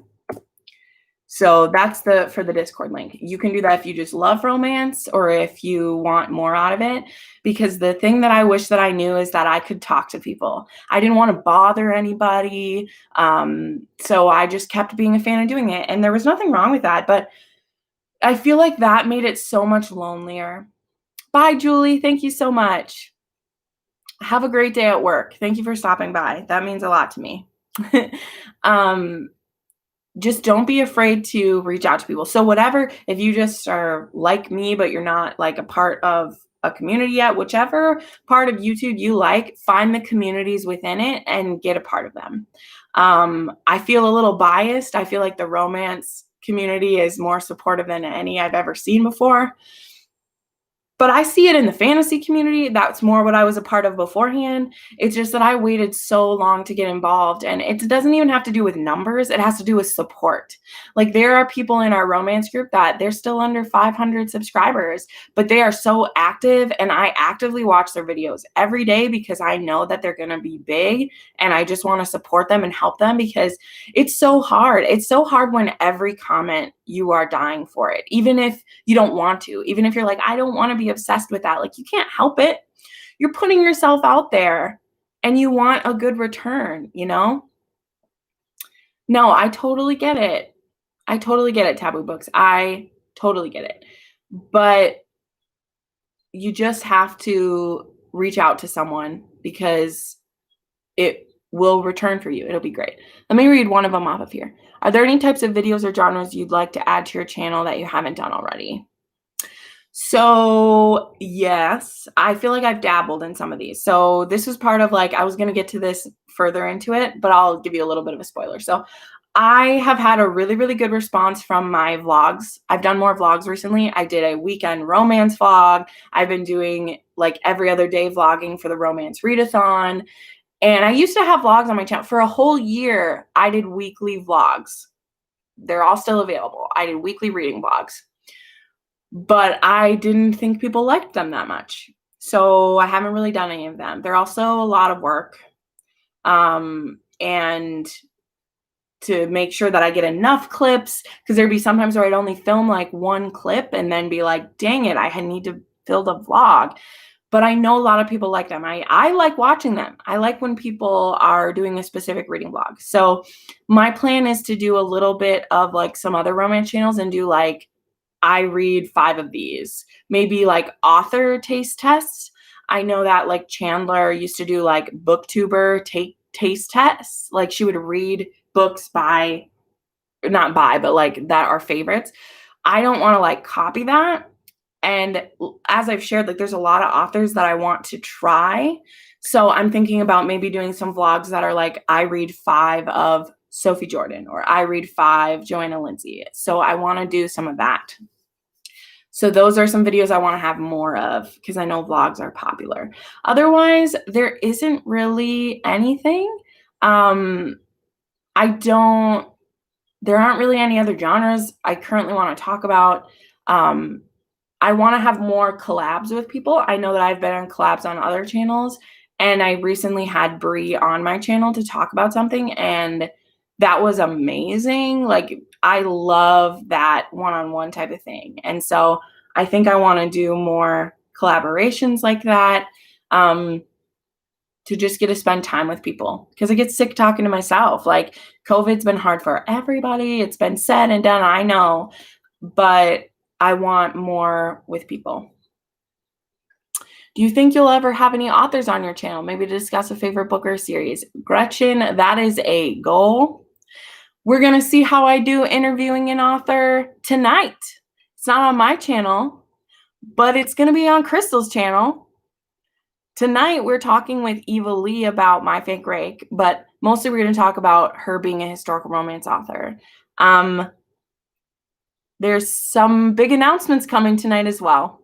So that's for the Discord link. You can do that if you just love romance, or if you want more out of it, because the thing that I wish that I knew is that I could talk to people. I didn't want to bother anybody. So I just kept being a fan and doing it. And there was nothing wrong with that, but I feel like that made it so much lonelier. Bye, Julie. Thank you so much. Have a great day at work. Thank you for stopping by. That means a lot to me. Just don't be afraid to reach out to people. So whatever, if you just are like me, but you're not like a part of a community yet, whichever part of YouTube you like, find the communities within it and get a part of them. I feel a little biased. I feel like the romance community is more supportive than any I've ever seen before. But I see it in the fantasy community. That's more what I was a part of beforehand. It's just that I waited so long to get involved, and it doesn't even have to do with numbers. It has to do with support. Like there are people in our romance group that they're still under 500 subscribers, but they are so active, and I actively watch their videos every day because I know that they're going to be big, and I just want to support them and help them, because it's so hard. It's so hard when every comment you are dying for it, even if you don't want to, even if you're like, I don't want to be obsessed with that. Like you can't help it. You're putting yourself out there and you want a good return, No, I totally get it. I totally get it, Taboo Books. I totally get it. But you just have to reach out to someone, because it will return for you. It'll be great. Let me read one of them off of here. Are there any types of videos or genres you'd like to add to your channel that you haven't done already? So yes, I feel like I've dabbled in some of these. So this was part of I was going to get to this further into it, but I'll give you a little bit of a spoiler. So I have had a really, really good response from my vlogs. I've done more vlogs recently. I did a weekend romance vlog. I've been doing like every other day vlogging for the romance readathon. And I used to have vlogs on my channel. For a whole year, I did weekly vlogs. They're all still available. I did weekly reading vlogs. But I didn't think people liked them that much. So I haven't really done any of them. They're also a lot of work. And to make sure that I get enough clips, because there'd be sometimes where I'd only film like one clip and then be like, dang it, I need to fill the vlog. But I know a lot of people like them. I like watching them. I like when people are doing a specific reading vlog. So my plan is to do a little bit of like some other romance channels and do like, I read 5 of these, maybe like author taste tests. I know that like Chandler used to do like booktuber taste tests. Like she would read books by, not by, but like that are favorites. I don't want to like copy that. And as I've shared, like there's a lot of authors that I want to try. So I'm thinking about maybe doing some vlogs that are like, I read 5 of Sophie Jordan, or I read 5 Joanna Lindsay. So I want to do some of that. So those are some videos I want to have more of, because I know vlogs are popular. Otherwise, there isn't really anything. There aren't really any other genres I currently want to talk about. I want to have more collabs with people. I know that I've been on collabs on other channels, and I recently had Brie on my channel to talk about something, and that was amazing. Like, I love that one-on-one type of thing. And so I think I want to do more collaborations like that, to just get to spend time with people, because I get sick talking to myself. Like, COVID's been hard for everybody. It's been said and done, I know, but I want more with people. Do you think you'll ever have any authors on your channel, maybe to discuss a favorite book or series? Gretchen, that is a goal. We're going to see how I do interviewing an author tonight. It's not on my channel, but it's going to be on Crystal's channel. Tonight, we're talking with Eva Lee about My Fake Rake, but mostly we're going to talk about her being a historical romance author. There's some big announcements coming tonight as well.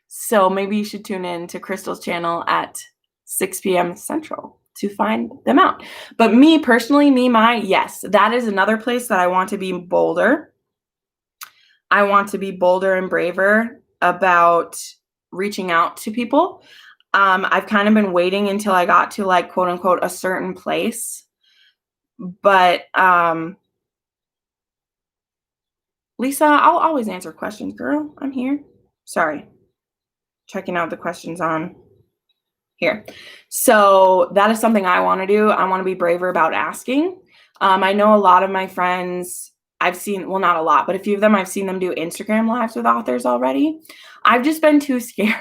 So maybe you should tune in to Crystal's channel at 6 p.m. Central to find them out. But me personally, yes, that is another place that I want to be bolder. I want to be bolder and braver about reaching out to people. I've kind of been waiting until I got to like, quote unquote, a certain place. But Lisa, I'll always answer questions, girl. I'm here. Sorry. Checking out the questions on here. So that is something I want to do. I want to be braver about asking. I know a lot of my friends, I've seen, well, not a lot, but a few of them, I've seen them do Instagram lives with authors already. I've just been too scared.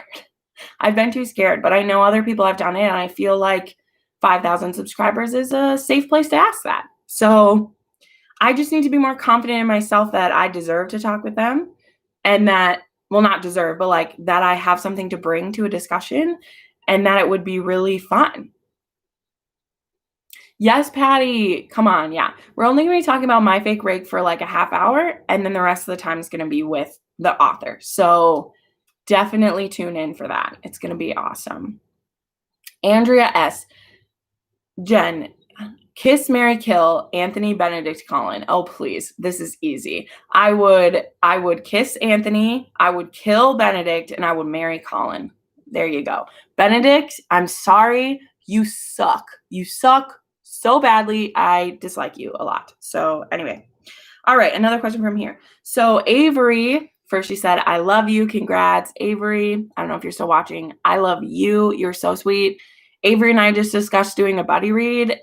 I've been too scared, but I know other people have done it, and I feel like 5,000 subscribers is a safe place to ask that. So I just need to be more confident in myself that I deserve to talk with them, and that, well, not deserve, but like that I have something to bring to a discussion, and that it would be really fun. Yes, Patty, come on. Yeah. We're only going to be talking about My Fake Rake for like a half hour, and then the rest of the time is going to be with the author. So definitely tune in for that. It's going to be awesome. Andrea S. Jenn, kiss, marry, kill Anthony, Benedict, Colin. Oh, please. This is easy. I would kiss Anthony, I would kill Benedict, and I would marry Colin. There you go. Benedict, I'm sorry. You suck. You suck so badly. I dislike you a lot. So anyway. All right. Another question from here. So Avery, first she said, I love you. Congrats, Avery. I don't know if you're still watching. I love you. You're so sweet. Avery and I just discussed doing a buddy read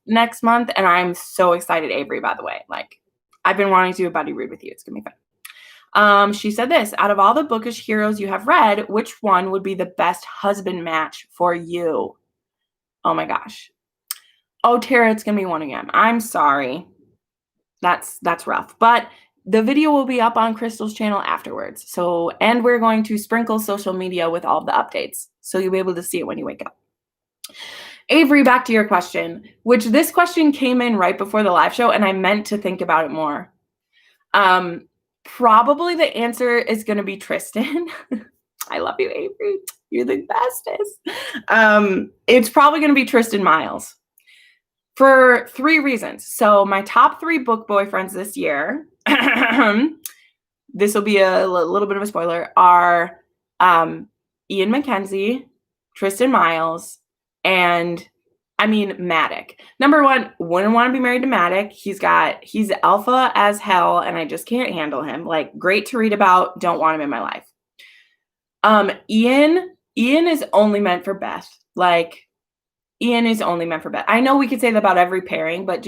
next month, and I'm so excited, Avery, by the way. Like, I've been wanting to do a buddy read with you. It's going to be fun. She said this, out of all the bookish heroes you have read, which one would be the best husband match for you? Oh my gosh. Oh, Tara, it's going to be one again. I'm sorry. That's rough. But the video will be up on Crystal's channel afterwards. So, and we're going to sprinkle social media with all the updates. So you'll be able to see it when you wake up. Avery, back to your question, which this question came in right before the live show, and I meant to think about it more. Probably the answer is going to be Tristan. I love you, Avery. You're the bestest. It's probably going to be Tristan Miles for 3 reasons. So my top 3 book boyfriends this year, this will be a little bit of a spoiler, are Ian McKenzie, Tristan Miles, and Maddox. Number 1, wouldn't want to be married to Maddox. He's alpha as hell, and I just can't handle him. Like, great to read about, don't want him in my life. Ian is only meant for Beth. Like, Ian is only meant for Beth. I know we could say that about every pairing, but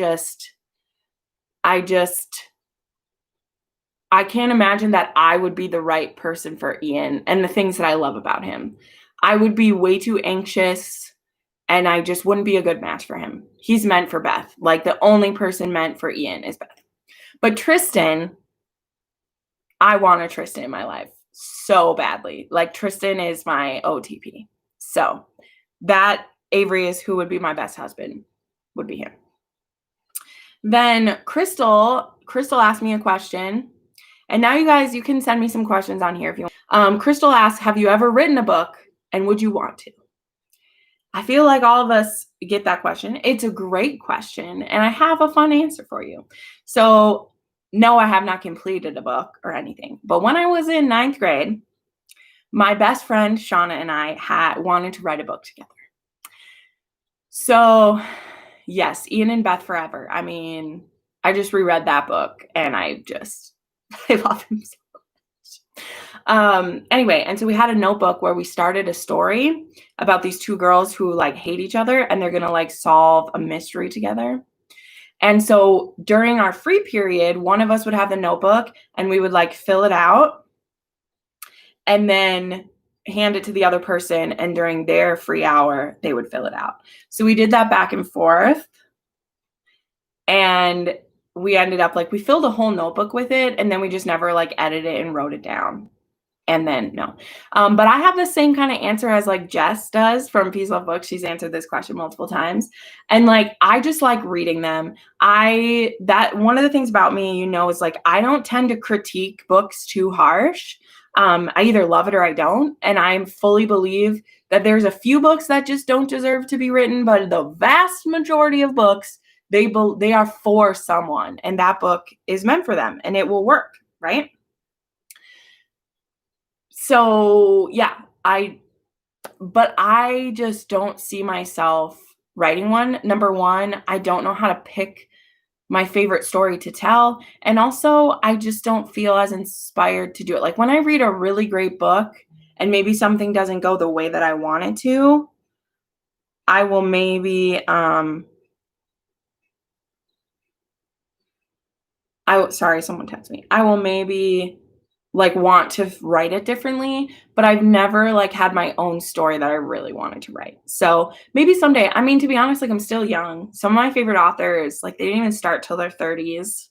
I can't imagine that I would be the right person for Ian and the things that I love about him. I would be way too anxious, and I just wouldn't be a good match for him. He's meant for Beth. Like, the only person meant for Ian is Beth. But Tristan, I want a Tristan in my life so badly. Like, Tristan is my OTP. So that Avery is who would be my best husband, would be him. Then Crystal asked me a question. And now you guys, you can send me some questions on here if you want. Crystal asked, have you ever written a book and would you want to? I feel like all of us get that question. It's a great question and I have a fun answer for you. So no, I have not completed a book or anything. But when I was in 9th grade, my best friend Shauna and I wanted to write a book together. So yes, Ian and Beth Forever. I mean, I just reread that book and I love him so much. Anyway, and so we had a notebook where we started a story about these 2 girls who like hate each other and they're gonna like solve a mystery together. And so during our free period, one of us would have the notebook and we would like fill it out and then hand it to the other person, and during their free hour they would fill it out. So we did that back and forth, and we ended up like, we filled a whole notebook with it, and then we just never like edited it and wrote it down. And then no. But I have the same kind of answer as like Jess does from Peace Love Books. She's answered this question multiple times. And like, I just like reading them. That one of the things about me, is like, I don't tend to critique books too harsh. I either love it or I don't. And I fully believe that there's a few books that just don't deserve to be written, but the vast majority of books, they are for someone, and that book is meant for them and it will work, right? So yeah, but I just don't see myself writing one. Number 1, I don't know how to pick my favorite story to tell. And also I just don't feel as inspired to do it. Like, when I read a really great book and maybe something doesn't go the way that I want it to, I will maybe, sorry, someone texted me. I will maybe like want to write it differently, but I've never like had my own story that I really wanted to write. So maybe someday. I mean, to be honest, like, I'm still young. Some of my favorite authors, like, they didn't even start till their 30s.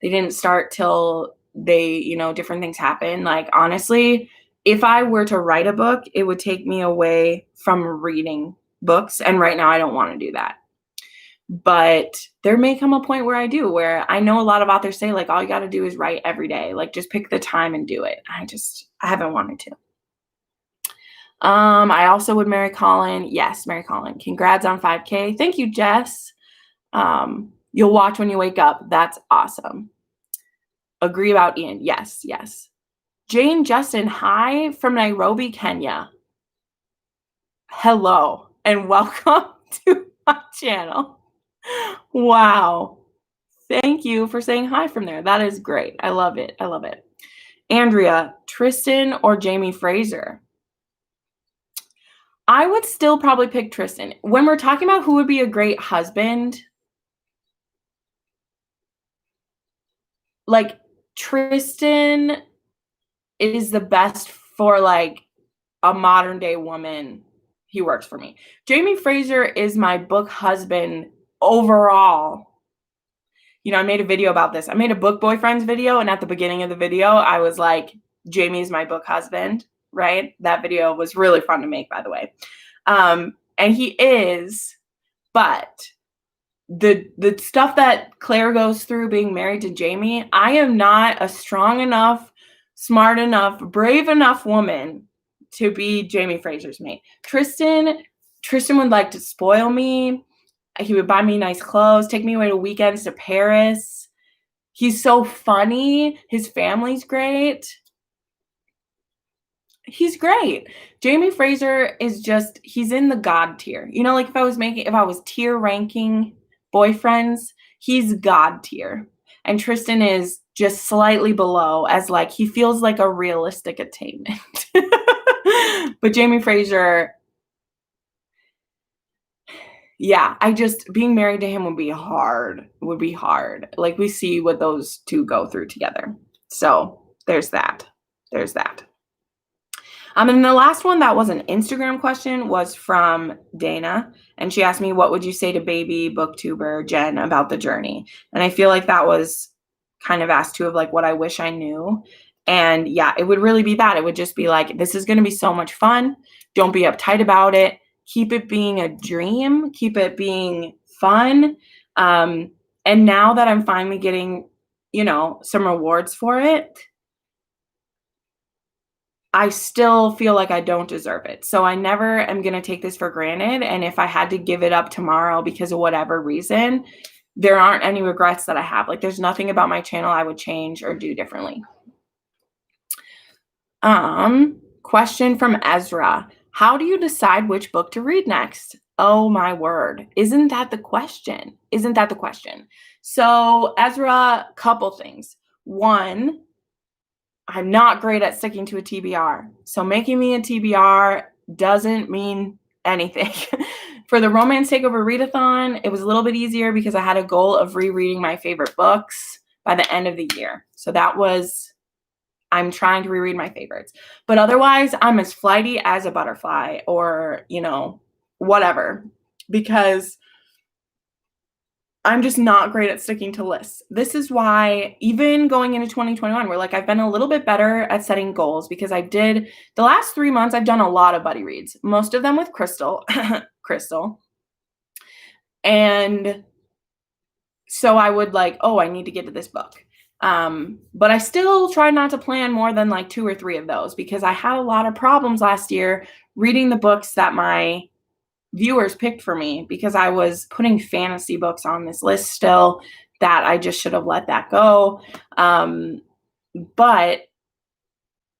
They didn't start till they, different things happen. Like, honestly, if I were to write a book, it would take me away from reading books. And right now I don't want to do that. But there may come a point where I do, where I know a lot of authors say, like, all you got to do is write every day. Like, just pick the time and do it. I haven't wanted to. I also would marry Colin. Yes, marry Colin. Congrats on 5K. Thank you, Jess. You'll watch when you wake up. That's awesome. Agree about Ian. Yes. Jane Justin, hi from Nairobi, Kenya. Hello and welcome to my channel. Wow. Thank you for saying hi from there. That is great. I love it. Andrea, Tristan or Jamie Fraser? I would still probably pick Tristan. When we're talking about who would be a great husband, like, Tristan is the best for like a modern day woman. He works for me. Jamie Fraser is my book husband overall. I made a video about this. I made a book boyfriends video, and at the beginning of the video, I was like, Jamie's my book husband, right? That video was really fun to make, by the way. And he is, but the stuff that Claire goes through being married to Jamie, I am not a strong enough, smart enough, brave enough woman to be Jamie Fraser's mate. Tristan would like to spoil me. He would buy me nice clothes, take me away to weekends to Paris. He's so funny. His family's great. He's great. Jamie Fraser is just, he's in the God tier. You know, like if I was tier ranking boyfriends, he's God tier. And Tristan is just slightly below, as like he feels like a realistic attainment. But Jamie Fraser, yeah, being married to him would be hard. Like we see what those two go through together. So there's that. And the last one that was an Instagram question was from Dana. And she asked me, what would you say to baby booktuber Jenn about the journey? And I feel like that was kind of asked too of like what I wish I knew. And yeah, it would really be that. It would just be like, this is going to be so much fun. Don't be uptight about it. Keep it being a dream. Keep it being fun. And now that I'm finally getting, you know, some rewards for it, I still feel like I don't deserve it. So I never am going to take this for granted. And if I had to give it up tomorrow because of whatever reason, there aren't any regrets that I have. Like there's nothing about my channel I would change or do differently. Question from Ezra. How do you decide which book to read next? Oh my word. Isn't that the question? So Ezra, couple things. One, I'm not great at sticking to a TBR. So making me a TBR doesn't mean anything. For the Romance Takeover Readathon, it was a little bit easier because I had a goal of rereading my favorite books by the end of the year. So I'm trying to reread my favorites. But otherwise, I'm as flighty as a butterfly or, you know, whatever. Because I'm just not great at sticking to lists. This is why even going into 2021, where like I've been a little bit better at setting goals because the last 3 months, I've done a lot of buddy reads, most of them with Crystal. And so I would like, oh, I need to get to this book. But I still try not to plan more than like 2 or 3 of those because I had a lot of problems last year reading the books that my viewers picked for me because I was putting fantasy books on this list still that I just should have let that go. But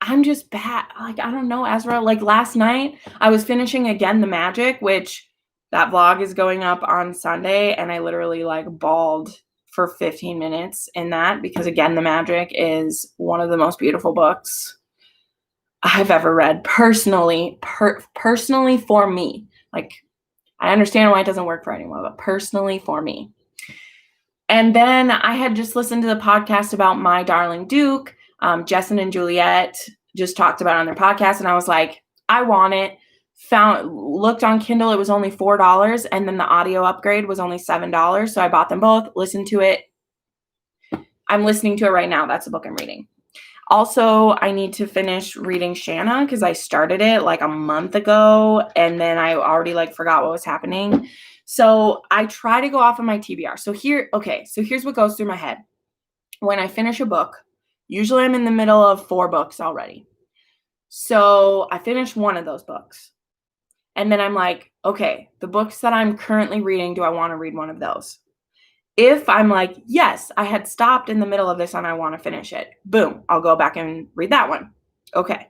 I'm just bad. Like, I don't know, Ezra, like last night I was finishing again The Magic, which that vlog is going up on Sunday. And I literally like bawled for 15 minutes in that because again, The Magic is one of the most beautiful books I've ever read personally for me. Like, I understand why it doesn't work for anyone, but personally for me. And then I had just listened to the podcast about My Darling Duke. Jess and Juliet just talked about it on their podcast. And I was like, I want it. Looked on Kindle. It was only $4. And then the audio upgrade was only $7. So I bought them both, listened to it. I'm listening to it right now. That's the book I'm reading. Also, I need to finish reading Shanna because I started it like a month ago and then I already like forgot what was happening. So I try to go off of my TBR. So here's what goes through my head. When I finish a book, usually I'm in the middle of 4 books already. So I finish one of those books. And then I'm like, okay, the books that I'm currently reading, do I want to read one of those? If I'm like, yes, I had stopped in the middle of this and I want to finish it, boom, I'll go back and read that one. Okay.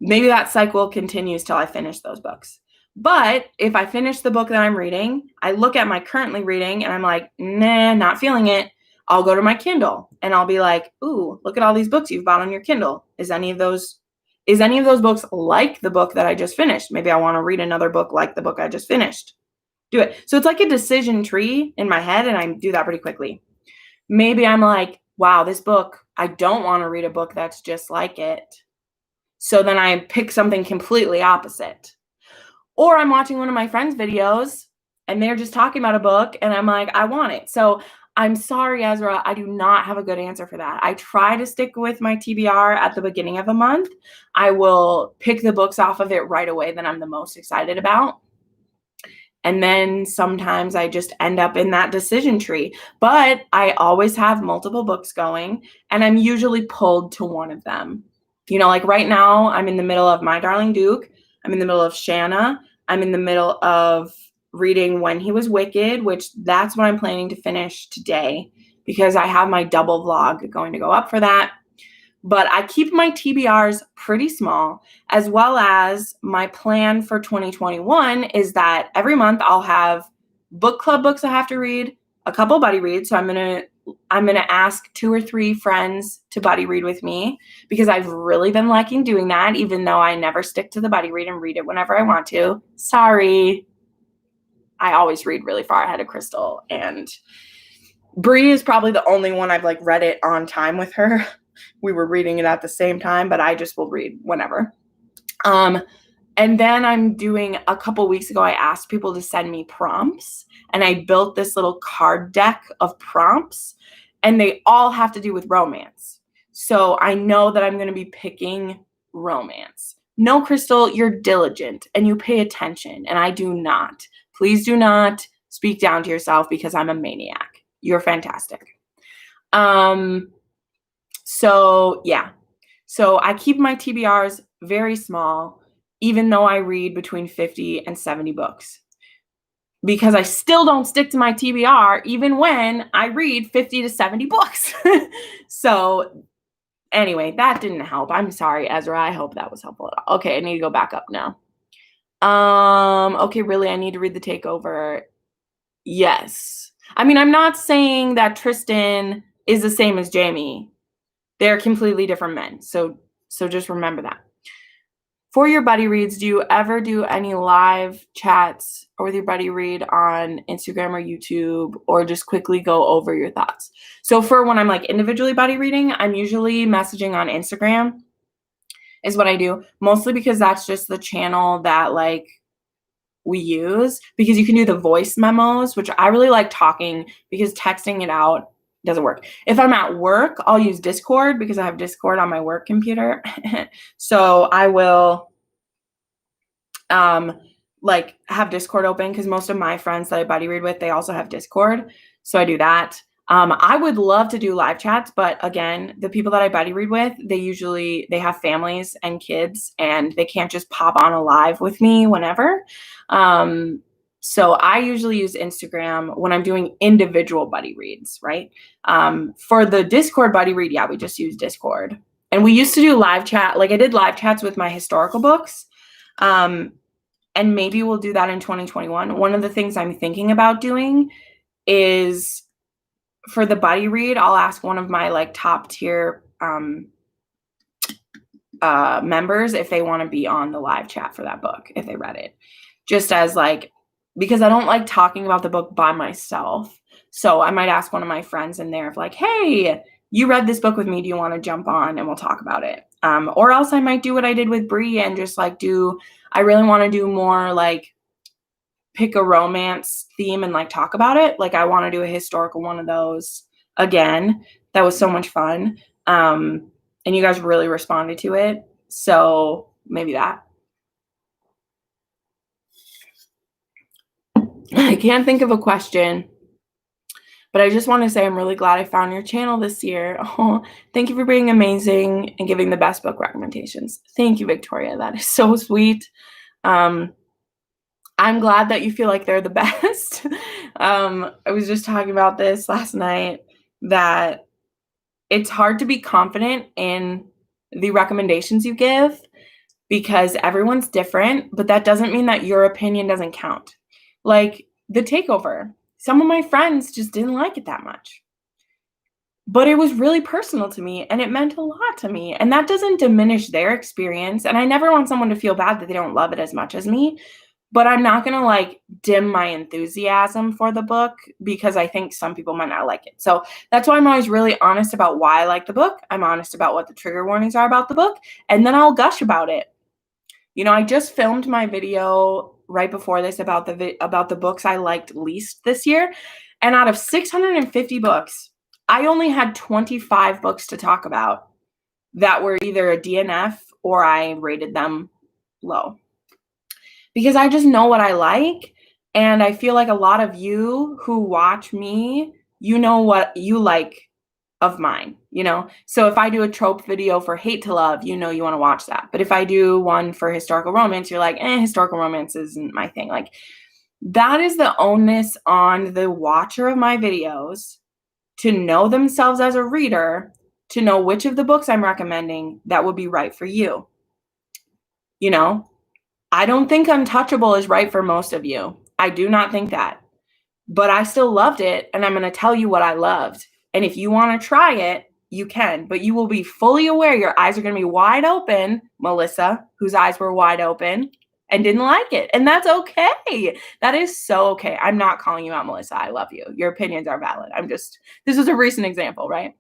Maybe that cycle continues till I finish those books. But if I finish the book that I'm reading, I look at my currently reading and I'm like, nah, not feeling it. I'll go to my Kindle and I'll be like, ooh, look at all these books you've bought on your Kindle. Is any of those books like the book that I just finished? Maybe I want to read another book like the book I just finished. Do it. So it's like a decision tree in my head, and I do that pretty quickly. Maybe I'm like, wow, this book, I don't want to read a book that's just like it. So then I pick something completely opposite. Or I'm watching one of my friends' videos, and they're just talking about a book, and I'm like, I want it. So I'm sorry, Ezra, I do not have a good answer for that. I try to stick with my TBR at the beginning of a month. I will pick the books off of it right away that I'm the most excited about. And then sometimes I just end up in that decision tree. But I always have multiple books going, and I'm usually pulled to one of them. You know, like right now, I'm in the middle of My Darling Duke. I'm in the middle of Shanna. I'm in the middle of reading When He Was Wicked, which that's what I'm planning to finish today because I have my double vlog going to go up for that. But I keep my TBRs pretty small, as well as my plan for 2021 is that every month I'll have book club books I have to read, a couple buddy reads. So I'm gonna ask 2 or 3 friends to buddy read with me because I've really been liking doing that, even though I never stick to the buddy read and read it whenever I want to. Sorry. I always read really far ahead of Crystal, and Bree is probably the only one I've like read it on time with her. We were reading it at the same time, but I just will read whenever. And then I'm doing, a couple weeks ago, I asked people to send me prompts, and I built this little card deck of prompts, and they all have to do with romance. So I know that I'm going to be picking romance. No, Crystal, you're diligent and you pay attention, and I do not. Please do not speak down to yourself because I'm a maniac. You're fantastic. So yeah. So I keep my TBRs very small, even though I read between 50 and 70 books. Because I still don't stick to my TBR, even when I read 50 to 70 books. So anyway, that didn't help. I'm sorry, Ezra. I hope that was helpful. Okay, I need to go back up now. Okay, really, I need to read The Takeover. Yes. I mean, I'm not saying that Tristan is the same as Jamie. They're completely different men. So just remember that. For your buddy reads, do you ever do any live chats or with your buddy read on Instagram or YouTube, or just quickly go over your thoughts? So for when I'm like individually buddy reading, I'm usually messaging on Instagram is what I do, mostly because that's just the channel that like we use, because you can do the voice memos, which I really like talking, because texting it out doesn't work. If I'm at work, I'll use Discord because I have Discord on my work computer. So I will like have Discord open because most of my friends that I buddy read with, they also have Discord. So I do that. I would love to do live chats, but again, the people that I buddy read with, they have families and kids, and they can't just pop on a live with me whenever. So I usually use Instagram when I'm doing individual buddy reads, right? For the Discord buddy read, yeah, we just use Discord. And we used to do live chat. Like I did live chats with my historical books. And maybe we'll do that in 2021. One of the things I'm thinking about doing is for the buddy read, I'll ask one of my like top tier members if they want to be on the live chat for that book, if they read it. Just as like, because I don't like talking about the book by myself. So I might ask one of my friends in there if like, hey, you read this book with me. Do you want to jump on and we'll talk about it? Or else I might do what I did with Bree and just like I really want to do more like pick a romance theme and like talk about it. Like I want to do a historical one of those again. That was so much fun. And you guys really responded to it. So maybe that. I can't think of a question, but I just want to say I'm really glad I found your channel this year. Oh, thank you for being amazing and giving the best book recommendations. Thank you, Victoria. That is so sweet. I'm glad that you feel like they're the best. I was just talking about this last night, that it's hard to be confident in the recommendations you give because everyone's different, but that doesn't mean that your opinion doesn't count. Like The Takeover, some of my friends just didn't like it that much, but it was really personal to me and it meant a lot to me, and that doesn't diminish their experience. And I never want someone to feel bad that they don't love it as much as me, but I'm not going to like dim my enthusiasm for the book because I think some people might not like it. So that's why I'm always really honest about why I like the book. I'm honest about what the trigger warnings are about the book, and then I'll gush about it. You know, I just filmed my video right before this about the books I liked least this year. And out of 650 books, I only had 25 books to talk about that were either a DNF or I rated them low. Because I just know what I like. And I feel like a lot of you who watch me, you know what you like of mine. you know? So if I do a trope video for hate to love, you know you want to watch that. But if I do one for historical romance, you're like, historical romance isn't my thing. Like, that is the onus on the watcher of my videos to know themselves as a reader, to know which of the books I'm recommending that would be right for you. You know, I don't think Untouchable is right for most of you. I do not think that. But I still loved it, and I'm going to tell you what I loved. And if you want to try it, you can. But you will be fully aware your eyes are going to be wide open, Melissa, whose eyes were wide open and didn't like it. And that's okay. That is so okay. I'm not calling you out, Melissa. I love you. Your opinions are valid. This is a recent example, right?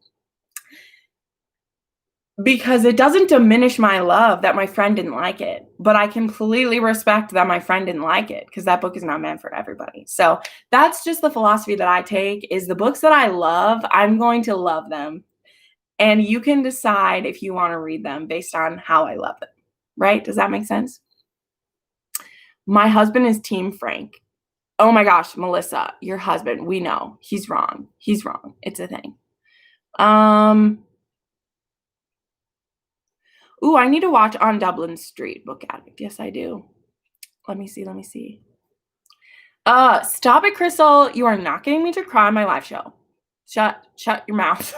Because it doesn't diminish my love that my friend didn't like it, but I completely respect that my friend didn't like it because that book is not meant for everybody. So that's just the philosophy that I take, is the books that I love, I'm going to love them. And you can decide if you want to read them based on how I love them, right? Does that make sense? My husband is Team Frank. Oh my gosh, Melissa, your husband, we know he's wrong. He's wrong. It's a thing. Ooh, I need to watch On Dublin Street, Book Addict. Yes, I do. Let me see. Stop it, Crystal. You are not getting me to cry on my live show. Shut your mouth.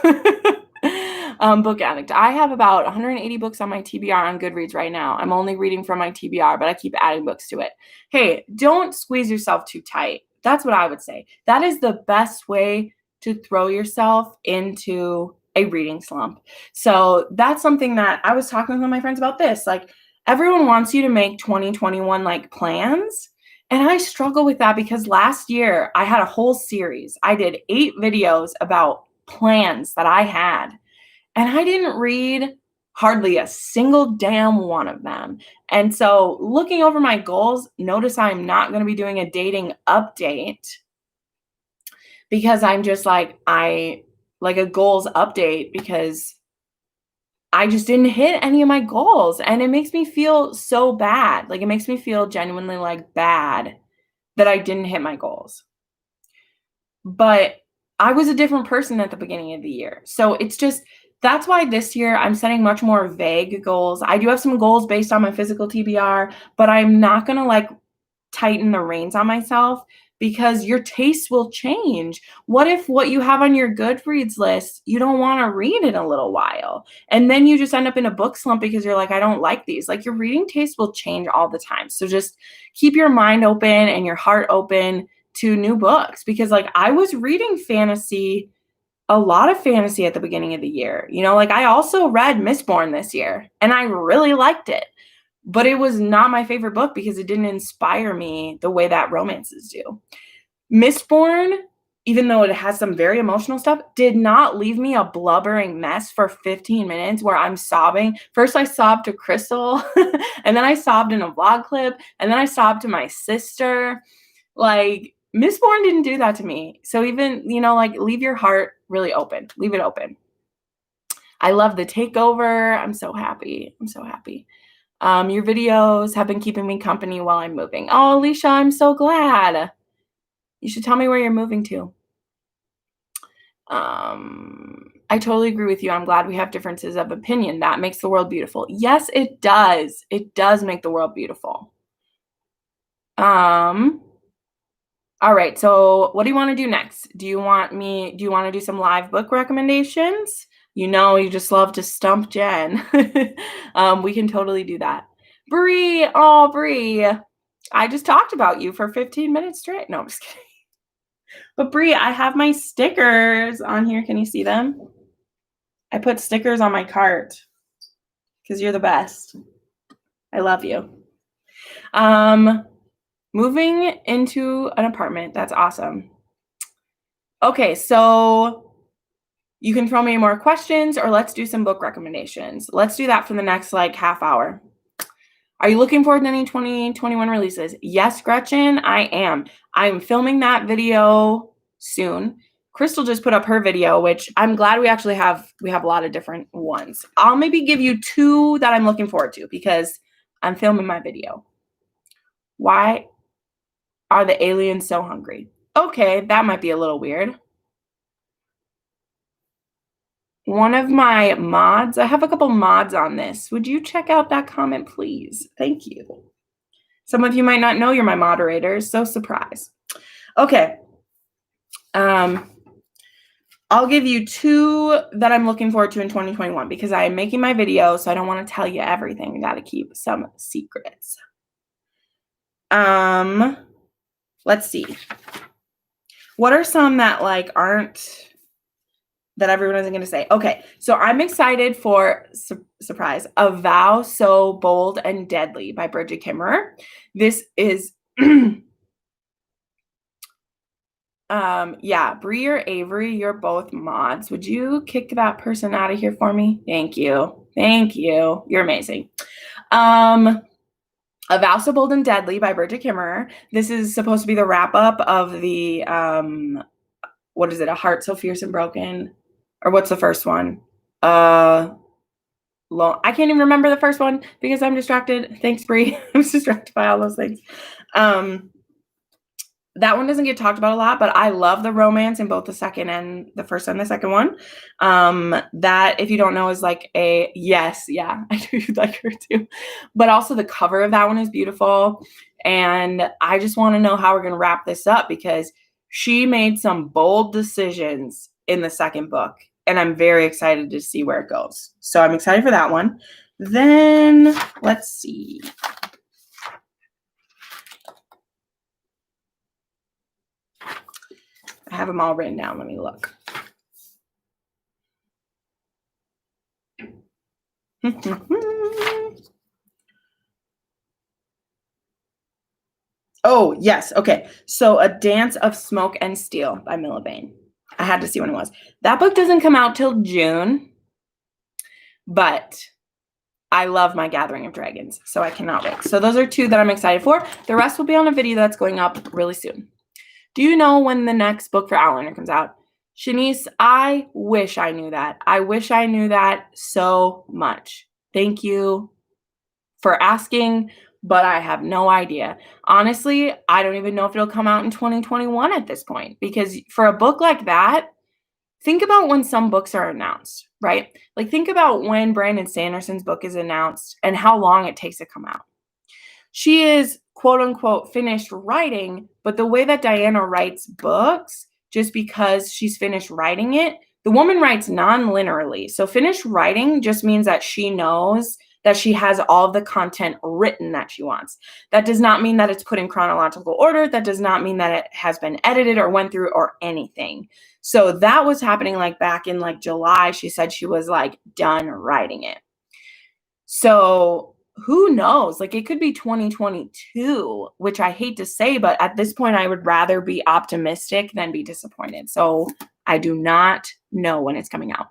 Book Addict. I have about 180 books on my TBR on Goodreads right now. I'm only reading from my TBR, but I keep adding books to it. Hey, don't squeeze yourself too tight. That's what I would say. That is the best way to throw yourself into a reading slump. So that's something that I was talking with my friends about this. Like, everyone wants you to make 2021 like plans. And I struggle with that because last year I had a whole series. I did 8 videos about plans that I had, and I didn't read hardly a single damn one of them. And so looking over my goals, notice I'm not going to be doing a dating update because I'm just like a goals update because I just didn't hit any of my goals, and it makes me feel so bad. Like, it makes me feel genuinely like bad that I didn't hit my goals. But I was a different person at the beginning of the year. So it's just, that's why this year I'm setting much more vague goals. I do have some goals based on my physical TBR, but I'm not going to like tighten the reins on myself because your tastes will change. What if what you have on your Goodreads list, you don't want to read in a little while? And then you just end up in a book slump because you're like, I don't like these. Like, your reading taste will change all the time. So just keep your mind open and your heart open to new books, because like I was reading fantasy, a lot of fantasy at the beginning of the year. You know, like I also read Mistborn this year and I really liked it. But it was not my favorite book because it didn't inspire me the way that romances do. Mistborn, even though it has some very emotional stuff, did not leave me a blubbering mess for 15 minutes where I'm sobbing. First, I sobbed to Crystal, and then I sobbed in a vlog clip, and then I sobbed to my sister. Like, Mistborn didn't do that to me. So even, you know, like, leave your heart really open. Leave it open. I love the takeover. I'm so happy. Your videos have been keeping me company while I'm moving. Oh, Alicia, I'm so glad. You should tell me where you're moving to. I totally agree with you. I'm glad we have differences of opinion. That makes the world beautiful. Yes, it does. It does make the world beautiful. All right. So what do you want to do next? Do you want to do some live book recommendations? You know, you just love to stump Jenn. We can totally do that. Bree, I just talked about you for 15 minutes straight. No, I'm just kidding. But Bree, I have my stickers on here. Can you see them? I put stickers on my cart because you're the best. I love you. Moving into an apartment. That's awesome. Okay, so you can throw me more questions or let's do some book recommendations. Let's do that for the next like half hour. Are you looking forward to any 2021 releases? Yes, Gretchen, I am. I'm filming that video soon. Crystal just put up her video, which I'm glad we actually have a lot of different ones. I'll maybe give you 2 that I'm looking forward to because I'm filming my video. Why are the aliens so hungry? Okay, that might be a little weird. one of my mods, I have a couple mods on this. Would you check out that comment, please? Thank you. Some of you might not know you're my moderators, so surprise. Okay. I'll give you 2 that I'm looking forward to in 2021 because I am making my video, so I don't want to tell you everything. I got to keep some secrets. Let's see. What are some that like aren't, that everyone isn't going to say? Okay, so I'm excited for, surprise, A Vow So Bold and Deadly by Bridget Kimmerer. This is, yeah, Bree or Avery, you're both mods. Would you kick that person out of here for me? Thank you. Thank you. You're amazing. A Vow So Bold and Deadly by Bridget Kimmerer. This is supposed to be the wrap-up of the, what is it, A Heart So Fierce and Broken? Or what's the first one? I can't even remember the first one because I'm distracted. Thanks, Bree. I was distracted by all those things. That one doesn't get talked about a lot, but I love the romance in both the second and the first and the second one. That, if you don't know, is like a, yes, yeah, I do like her too. But also the cover of that one is beautiful. And I just want to know how we're going to wrap this up because she made some bold decisions in the second book. And I'm very excited to see where it goes. So I'm excited for that one. Then let's see. I have them all written down. Let me look. Oh, yes. Okay. So A Dance of Smoke and Steel by Milla Bain. I had to see when it was. That book doesn't come out till June, but I love my Gathering of Dragons, so I cannot wait. So those are 2 that I'm excited for. The rest will be on a video that's going up really soon. Do you know when the next book for Outlander comes out? Shanice, I wish I knew that. I wish I knew that so much. Thank you for asking, but I have no idea. Honestly, I don't even know if it'll come out in 2021 at this point, because for a book like that, think about when some books are announced, right? Like think about when Brandon Sanderson's book is announced and how long it takes to come out. She is quote unquote finished writing, but the way that Diana writes books, just because she's finished writing it, the woman writes non-linearly. So finished writing just means that she knows that she has all the content written that she wants. That does not mean that it's put in chronological order. That does not mean that it has been edited or went through or anything. So that was happening like back in like July. She said she was like done writing it. So who knows? Like it could be 2022, which I hate to say, but at this point I would rather be optimistic than be disappointed. So I do not know when it's coming out.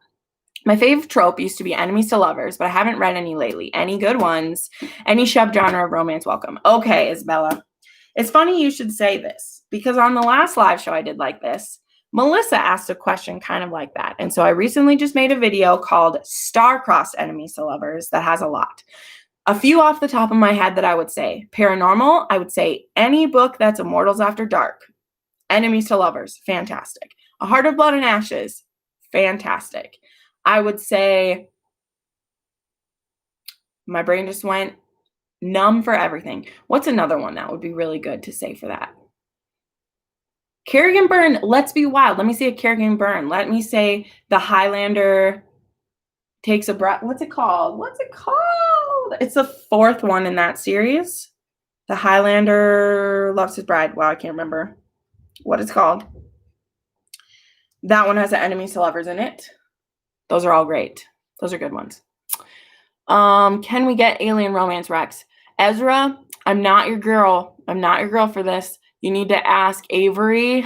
My fave trope used to be enemies to lovers, but I haven't read any lately. Any good ones? Any subgenre of romance welcome? Okay, Isabella. It's funny you should say this because on the last live show I did like this, Melissa asked a question kind of like that. And so I recently just made a video called Star-Crossed Enemies to Lovers that has a lot. A few off the top of my head that I would say. Paranormal, I would say any book that's Immortals After Dark. Enemies to Lovers, fantastic. A Heart of Blood and Ashes, fantastic. I would say, my brain just went numb for everything. What's another one that would be really good to say for that? Kerrigan Byrne, Let's Be Wild. Let me say a Kerrigan Byrne. Let me say The Highlander Takes a Breath. What's it called? What's it called? It's the 4th one in that series. The Highlander Loves His Bride. Wow, I can't remember what it's called. That one has the enemies to lovers in it. Those are all great. Those are good ones. Can we get alien romance, Rex? Ezra, I'm not your girl. I'm not your girl for this. You need to ask Avery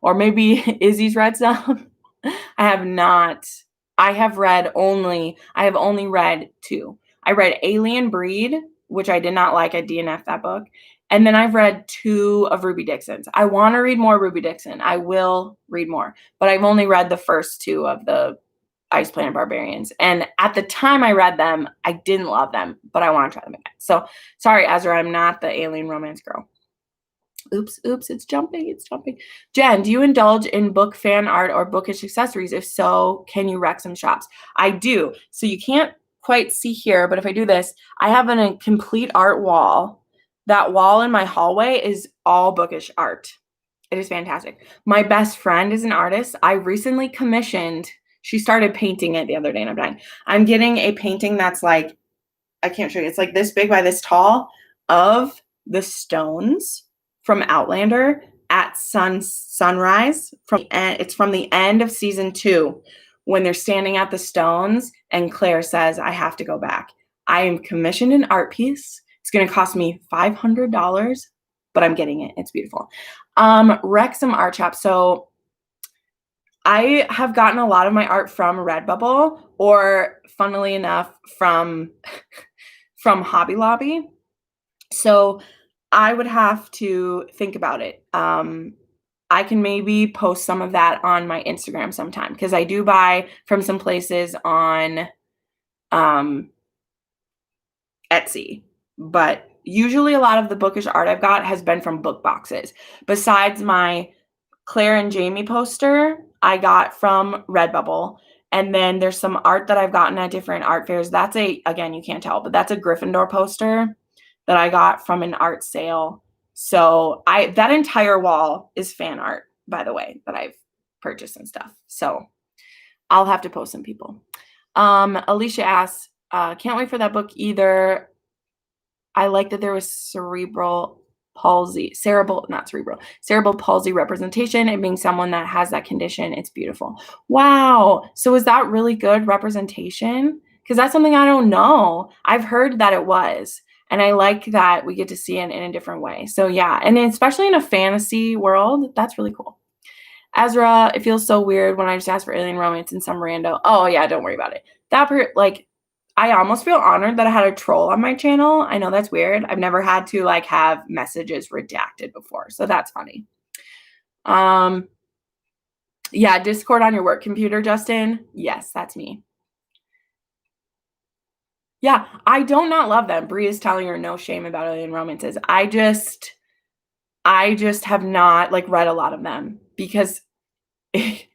or maybe Izzy's read some. I have not. I have only read 2. I read Alien Breed, which I did not like. I DNF'd that book. And then I've read 2 of Ruby Dixon's. I want to read more Ruby Dixon. I will read more. But I've only read the first 2 of the Ice Planet Barbarians. And at the time I read them, I didn't love them, but I want to try them again. So sorry, Ezra, I'm not the alien romance girl. Oops, it's jumping. Jenn, do you indulge in book fan art or bookish accessories? If so, can you rec some shops? I do. So you can't quite see here, but if I do this, I have a complete art wall. That wall in my hallway is all bookish art. It is fantastic. My best friend is an artist. I recently commissioned, she started painting it the other day and I'm dying. I'm getting a painting that's like, I can't show you. It's like this big by this tall of the stones from Outlander at sunrise. It's from the end of season 2 when they're standing at the stones and Claire says, I have to go back. I am commissioned an art piece. It's going to cost me $500, but I'm getting it. It's beautiful. Rec some art shops. So I have gotten a lot of my art from Redbubble or funnily enough from Hobby Lobby. So I would have to think about it. I can maybe post some of that on my Instagram sometime because I do buy from some places on Etsy. But usually a lot of the bookish art I've got has been from book boxes. Besides my Claire and Jamie poster, I got from Redbubble. And then there's some art that I've gotten at different art fairs. That's again, you can't tell, but that's a Gryffindor poster that I got from an art sale. So that entire wall is fan art, by the way, that I've purchased and stuff. So I'll have to post some people. Alicia asks, can't wait for that book either. I like that there was cerebral palsy representation and being someone that has that condition. It's beautiful. Wow. So is that really good representation? Because that's something I don't know. I've heard that it was. And I like that we get to see it in a different way. So yeah, and especially in a fantasy world, that's really cool. Ezra, it feels so weird when I just ask for alien romance in some rando. Oh yeah, don't worry about it. I almost feel honored that I had a troll on my channel. I know that's weird. I've never had to have messages redacted before. So that's funny. Yeah, Discord on your work computer, Justin. Yes, that's me. Yeah, I don't not love them. Bree is telling her no shame about alien romances. I just have not read a lot of them because they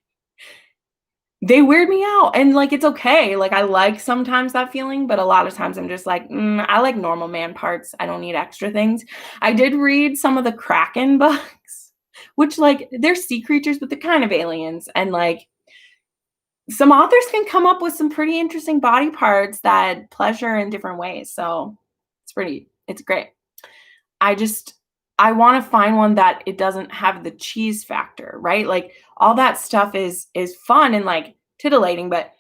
weird me out. And it's okay. I like sometimes that feeling, but a lot of times I'm just I like normal man parts. I don't need extra things. I did read some of the Kraken books, which they're sea creatures, but they're kind of aliens. And some authors can come up with some pretty interesting body parts that pleasure in different ways. So it's great. I want to find one that it doesn't have the cheese factor, right? All that stuff is fun and titillating, but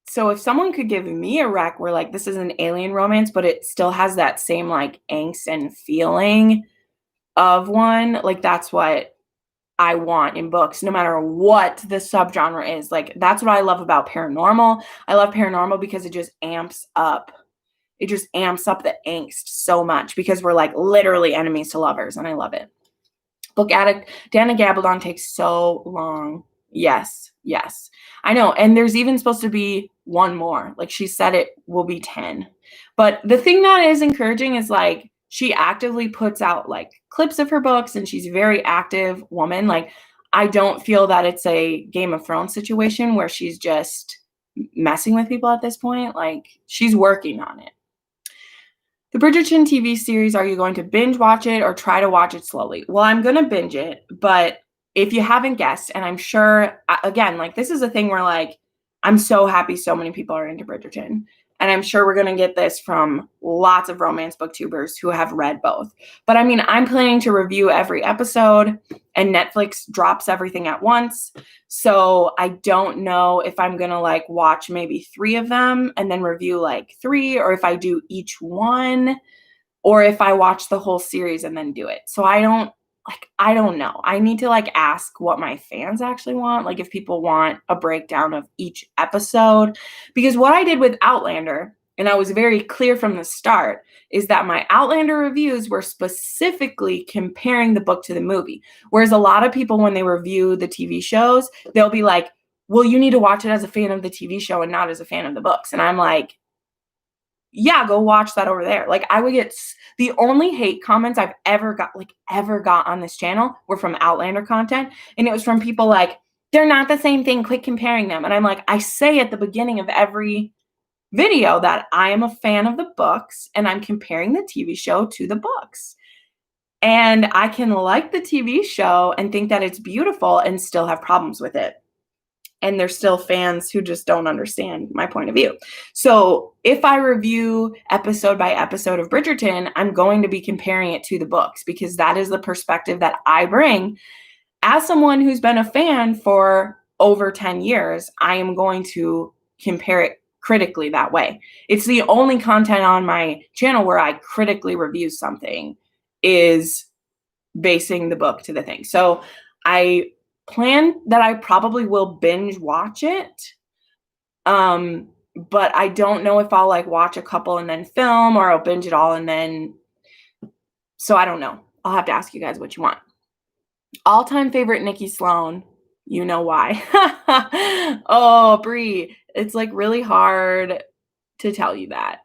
so if someone could give me a rec where this is an alien romance, but it still has that same angst and feeling of one, that's what I want in books, no matter what the subgenre is. That's what I love about paranormal. I love paranormal because it just amps up the angst so much because we're literally enemies to lovers, and I love it. Book Addict, Dana Gabaldon takes so long. Yes. I know. And there's even supposed to be one more. She said it will be 10. But the thing that is encouraging is she actively puts out clips of her books and she's a very active woman. I don't feel that it's a Game of Thrones situation where she's just messing with people at this point. She's working on it. The Bridgerton TV series, are you going to binge watch it or try to watch it slowly? Well, I'm going to binge it, but if you haven't guessed, and I'm sure, again, this is a thing where I'm so happy so many people are into Bridgerton. And I'm sure we're going to get this from lots of romance booktubers who have read both. But I mean, I'm planning to review every episode and Netflix drops everything at once. So I don't know if I'm going to watch maybe 3 of them and then review 3, or if I do each one, or if I watch the whole series and then do it. So I don't know. I need to ask what my fans actually want. If people want a breakdown of each episode, because what I did with Outlander, and I was very clear from the start, is that my Outlander reviews were specifically comparing the book to the movie. Whereas a lot of people, when they review the TV shows, they'll be well, you need to watch it as a fan of the TV show and not as a fan of the books. And I'm yeah, go watch that over there. Like, I would get the only hate comments I've ever got on this channel were from Outlander content. And it was from people like, they're not the same thing. Quit comparing them. And I'm like, I say at the beginning of every video that I am a fan of the books and I'm comparing the TV show to the books. And I can like the TV show and think that it's beautiful and still have problems with it. And there's still fans who just don't understand my point of view. So if I review episode by episode of Bridgerton, I'm going to be comparing it to the books because that is the perspective that I bring. As someone who's been a fan for over 10 years, I am going to compare it critically that way. It's the only content on my channel where I critically review something is basing the book to the thing. So I plan that I probably will binge watch it. But I don't know if I'll like watch a couple and then film or I'll binge it all and then, so I don't know. I'll have to ask you guys what you want. All-time favorite Nikki Sloan. You know why. Oh, Brie, it's like really hard to tell you that.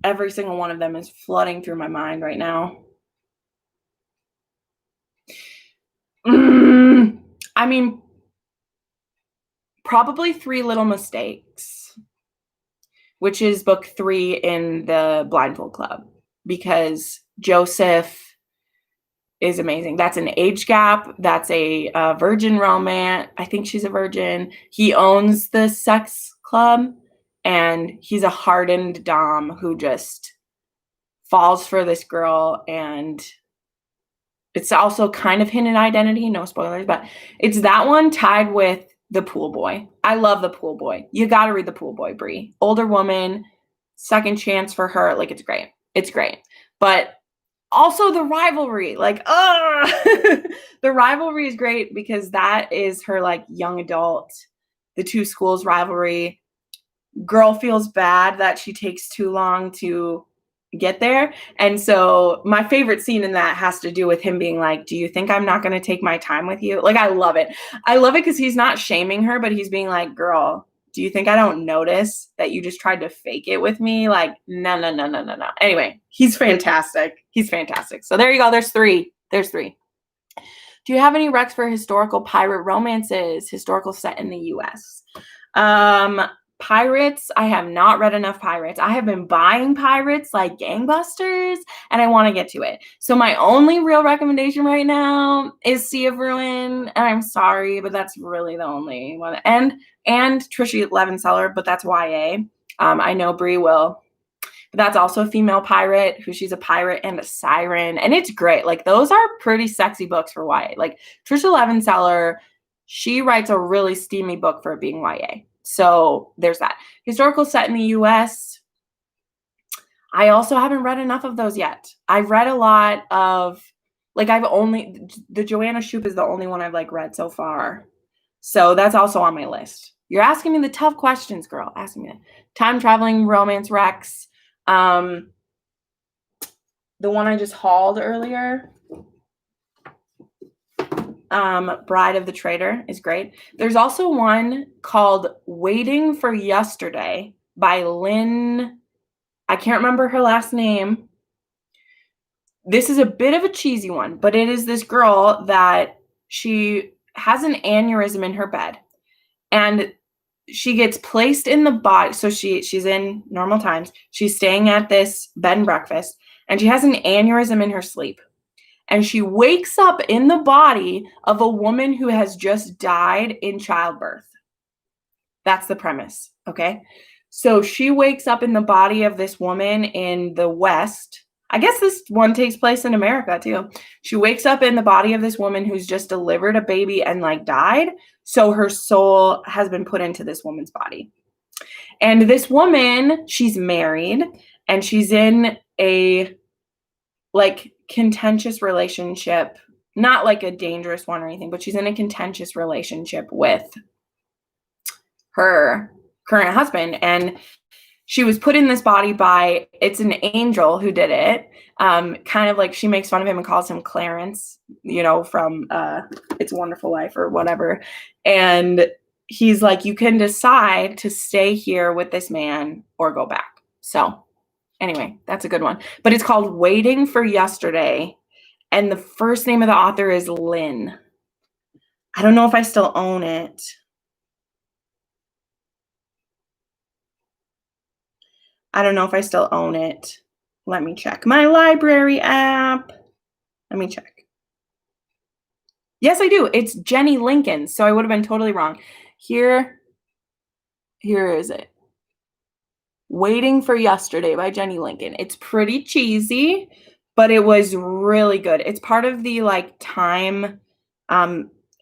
Every single one of them is flooding through my mind right now. I mean, probably Three Little Mistakes, which is book 3 in the Blindfold Club, because Joseph is amazing. That's an age gap. That's a virgin romance. I think she's a virgin. He owns the sex club, and he's a hardened dom who just falls for this girl, and it's also kind of hidden identity. No spoilers, but it's that one tied with The Pool Boy. I love The Pool Boy. You got to read The Pool Boy, Brie. Older woman, second chance for her. Like, it's great. It's great. But also the rivalry, like, the rivalry is great because that is her like young adult, the two schools rivalry. Girl feels bad that she takes too long to get there. And so my favorite scene in that has to do with him being like, do you think I'm not going to take my time with you? Like, I love it. I love it because he's not shaming her, but he's being like, girl, do you think I don't notice that you just tried to fake it with me? Like, no. Anyway, he's fantastic. He's fantastic. So there you go. There's 3. There's 3. Do you have any recs for historical pirate romances, historical set in the U.S.? Pirates, I have not read enough pirates. I have been buying pirates like gangbusters, and I want to get to it. So my only real recommendation right now is Sea of Ruin, and I'm sorry, but that's really the only one. And Trisha Levenseller, but that's YA. I know Brie will. But that's also a female pirate who she's a pirate and a siren, and it's great. Like, those are pretty sexy books for YA. Like, Trisha Levenseller, she writes a really steamy book for it being YA. So there's that. Historical set in the U.S. I also haven't read enough of those yet. I've read a lot of, like, the Joanna Shupe is the only one I've like read so far. So that's also on my list. You're asking me the tough questions, girl. Asking me time traveling romance recs. The one I just hauled earlier. Bride of the Traitor is great. There's also one called Waiting for Yesterday by Lynn. I can't remember her last name. This is a bit of a cheesy one, but it is this girl that she has an aneurysm in her bed, and she gets placed in the body. So she's in normal times. She's staying at this bed and breakfast, and she has an aneurysm in her sleep. And she wakes up in the body of a woman who has just died in childbirth. That's the premise, okay? So she wakes up in the body of this woman in the West. I guess this one takes place in America too. She wakes up in the body of this woman who's just delivered a baby and like died. So her soul has been put into this woman's body. And this woman, she's married and she's in a like contentious relationship, not like a dangerous one or anything, but she's in a contentious relationship with her current husband. And she was put in this body by, it's an angel who did it. Kind of like she makes fun of him and calls him Clarence, you know, from It's a Wonderful Life or whatever. And he's like, you can decide to stay here with this man or go back. So anyway, that's a good one. But it's called Waiting for Yesterday. And the first name of the author is Lynn. I don't know if I still own it. Let me check my library app. Let me check. Yes, I do. It's Jenny Lincoln. So I would have been totally wrong. Here is it. Waiting for Yesterday by Jenny Lincoln. It's pretty cheesy, but it was really good. It's part of the like time,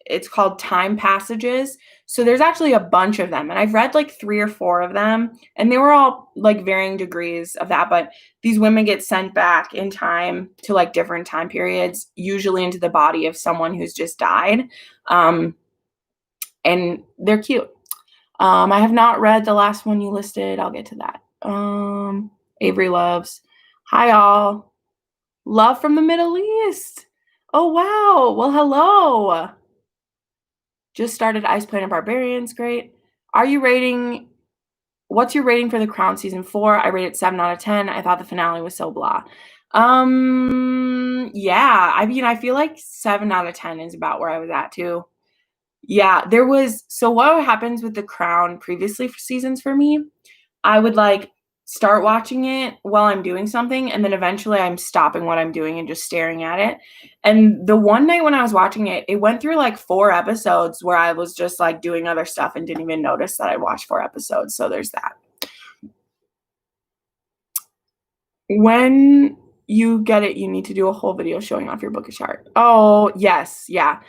it's called Time Passages. So there's actually a bunch of them, and I've read like 3 or 4 of them, and they were all like varying degrees of that, but these women get sent back in time to like different time periods, usually into the body of someone who's just died. And they're cute. I have not read the last one you listed. I'll get to that. Avery loves. Hi, all. Love from the Middle East. Oh, wow. Well, hello. Just started Ice Planet Barbarians. Great. What's your rating for The Crown season 4? I rated 7 out of 10. I thought the finale was so blah. Yeah. I mean, I feel like 7 out of 10 is about where I was at too. Yeah, so what happens with The Crown previously for seasons for me, I would like start watching it while I'm doing something, and then eventually I'm stopping what I'm doing and just staring at it. And the one night when I was watching it, it went through like 4 episodes where I was just like doing other stuff and didn't even notice that I watched 4 episodes. So there's that. When you get it, you need to do a whole video showing off your bookish art. Oh, yes. Yeah.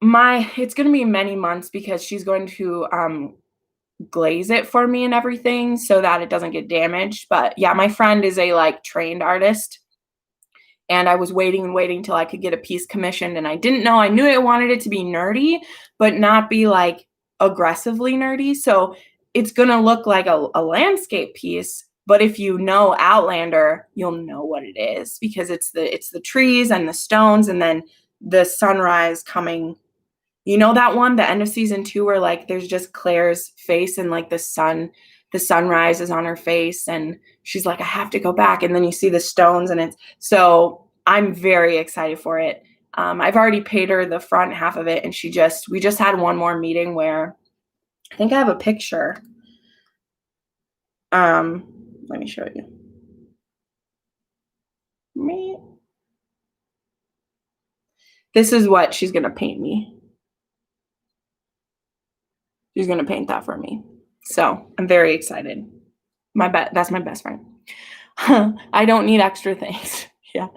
It's going to be many months because she's going to glaze it for me and everything so that it doesn't get damaged. But yeah, my friend is a like trained artist, and I was waiting till I could get a piece commissioned, and I didn't know. I knew I wanted it to be nerdy, but not be like aggressively nerdy. So it's going to look like a landscape piece. But if you know Outlander, you'll know what it is, because it's the trees and the stones and then the sunrise coming. You know that one, the end of season 2, where like there's just Claire's face and like the sunrise is on her face, and she's like, I have to go back. And then you see the stones, and so I'm very excited for it. I've already paid her the front half of it, and we just had one more meeting where I think I have a picture. Let me show you. This is what she's going to paint me. She's going to paint that for me. So I'm very excited. That's my best friend. I don't need extra things. Yeah.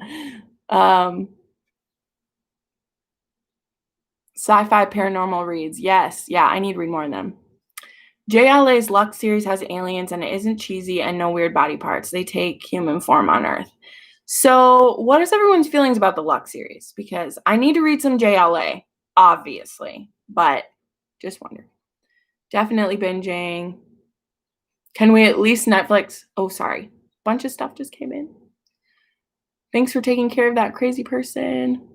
Sci-fi paranormal reads. Yes. Yeah, I need to read more of them. JLA's Luck series has aliens, and it isn't cheesy and no weird body parts. They take human form on Earth. So what is everyone's feelings about the Luck series? Because I need to read some JLA, obviously, but just wondering. Definitely binging. Can we at least Netflix? Oh, sorry. Bunch of stuff just came in. Thanks for taking care of that crazy person.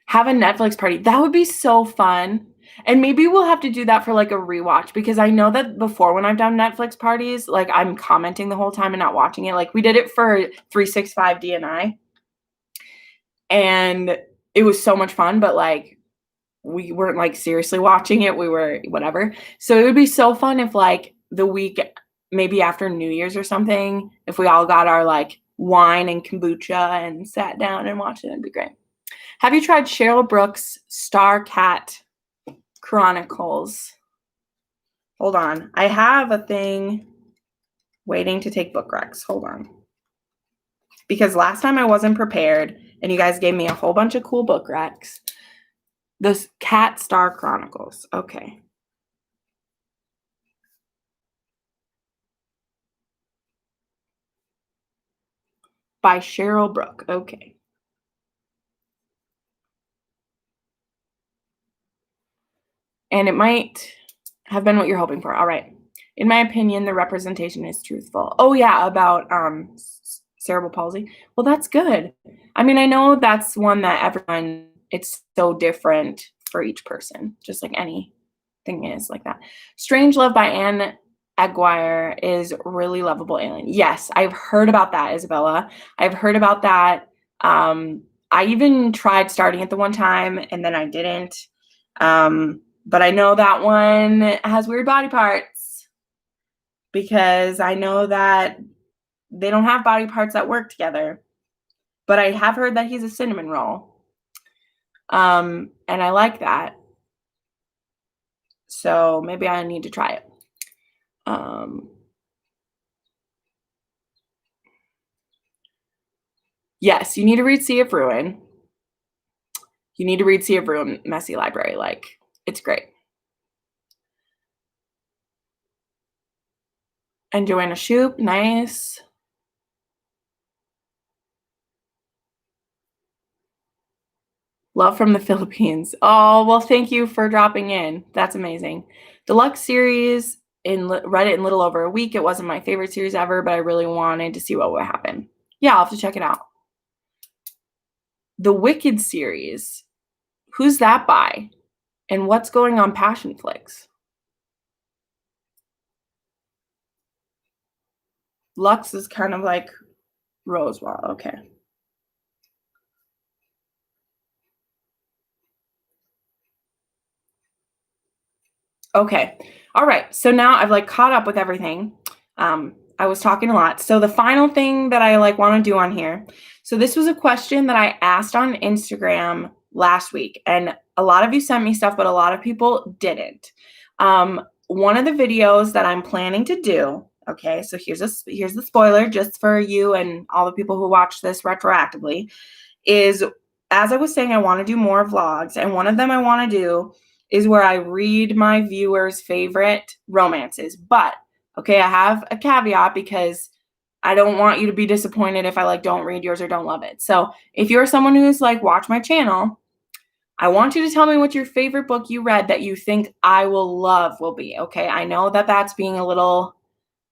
Have a Netflix party. That would be so fun. And maybe we'll have to do that for like a rewatch, because I know that before when I've done Netflix parties, like I'm commenting the whole time and not watching it. Like we did it for 365 DNI. And it was so much fun, but like we weren't like seriously watching it. We were whatever. So it would be so fun if like the week, maybe after New Year's or something, if we all got our like wine and kombucha and sat down and watched it, it'd be great. Have you tried Cheryl Brooks' Star Cat Chronicles? Hold on. I have a thing waiting to take book recs. Hold on. Because last time I wasn't prepared and you guys gave me a whole bunch of cool book recs. The Cat Star Chronicles. Okay. By Cheryl Brooke. Okay. And it might have been what you're hoping for. All right. In my opinion, the representation is truthful. Oh, yeah, about cerebral palsy. Well, that's good. I mean, I know that's one that it's so different for each person, just like any thing is like that. Strange Love by Anne Aguirre is really lovable alien. Yes, I've heard about that, Isabella. I've heard about that. I even tried starting it the one time and then I didn't. But I know that one has weird body parts because I know that they don't have body parts that work together. But I have heard that he's a cinnamon roll. And I like that. So maybe I need to try it. Yes, you need to read Sea of Ruin. You need to read Sea of Ruin, Messy Library. Like, it's great. And Joanna Shoup, nice. Love from the Philippines. Oh, well, thank you for dropping in. That's amazing. Deluxe series, read it in a little over a week. It wasn't my favorite series ever, but I really wanted to see what would happen. Yeah, I'll have to check it out. The Wicked series. Who's that by? And what's going on Passionflix? Lux is kind of like Rosewall. Okay. Okay. All right. So now I've like caught up with everything. I was talking a lot. So the final thing that I like want to do on here. So this was a question that I asked on Instagram last week, and a lot of you sent me stuff, but a lot of people didn't. One of the videos that I'm planning to do. Okay, so here's the spoiler just for you and all the people who watch this retroactively. Is, as I was saying, I want to do more vlogs, and one of them I want to do is where I read my viewers' favorite romances. But okay, I have a caveat because I don't want you to be disappointed if I like don't read yours or don't love it. So if you're someone who's like watch my channel, I want you to tell me what your favorite book you read that you think I will love will be. Okay, I know that that's being a little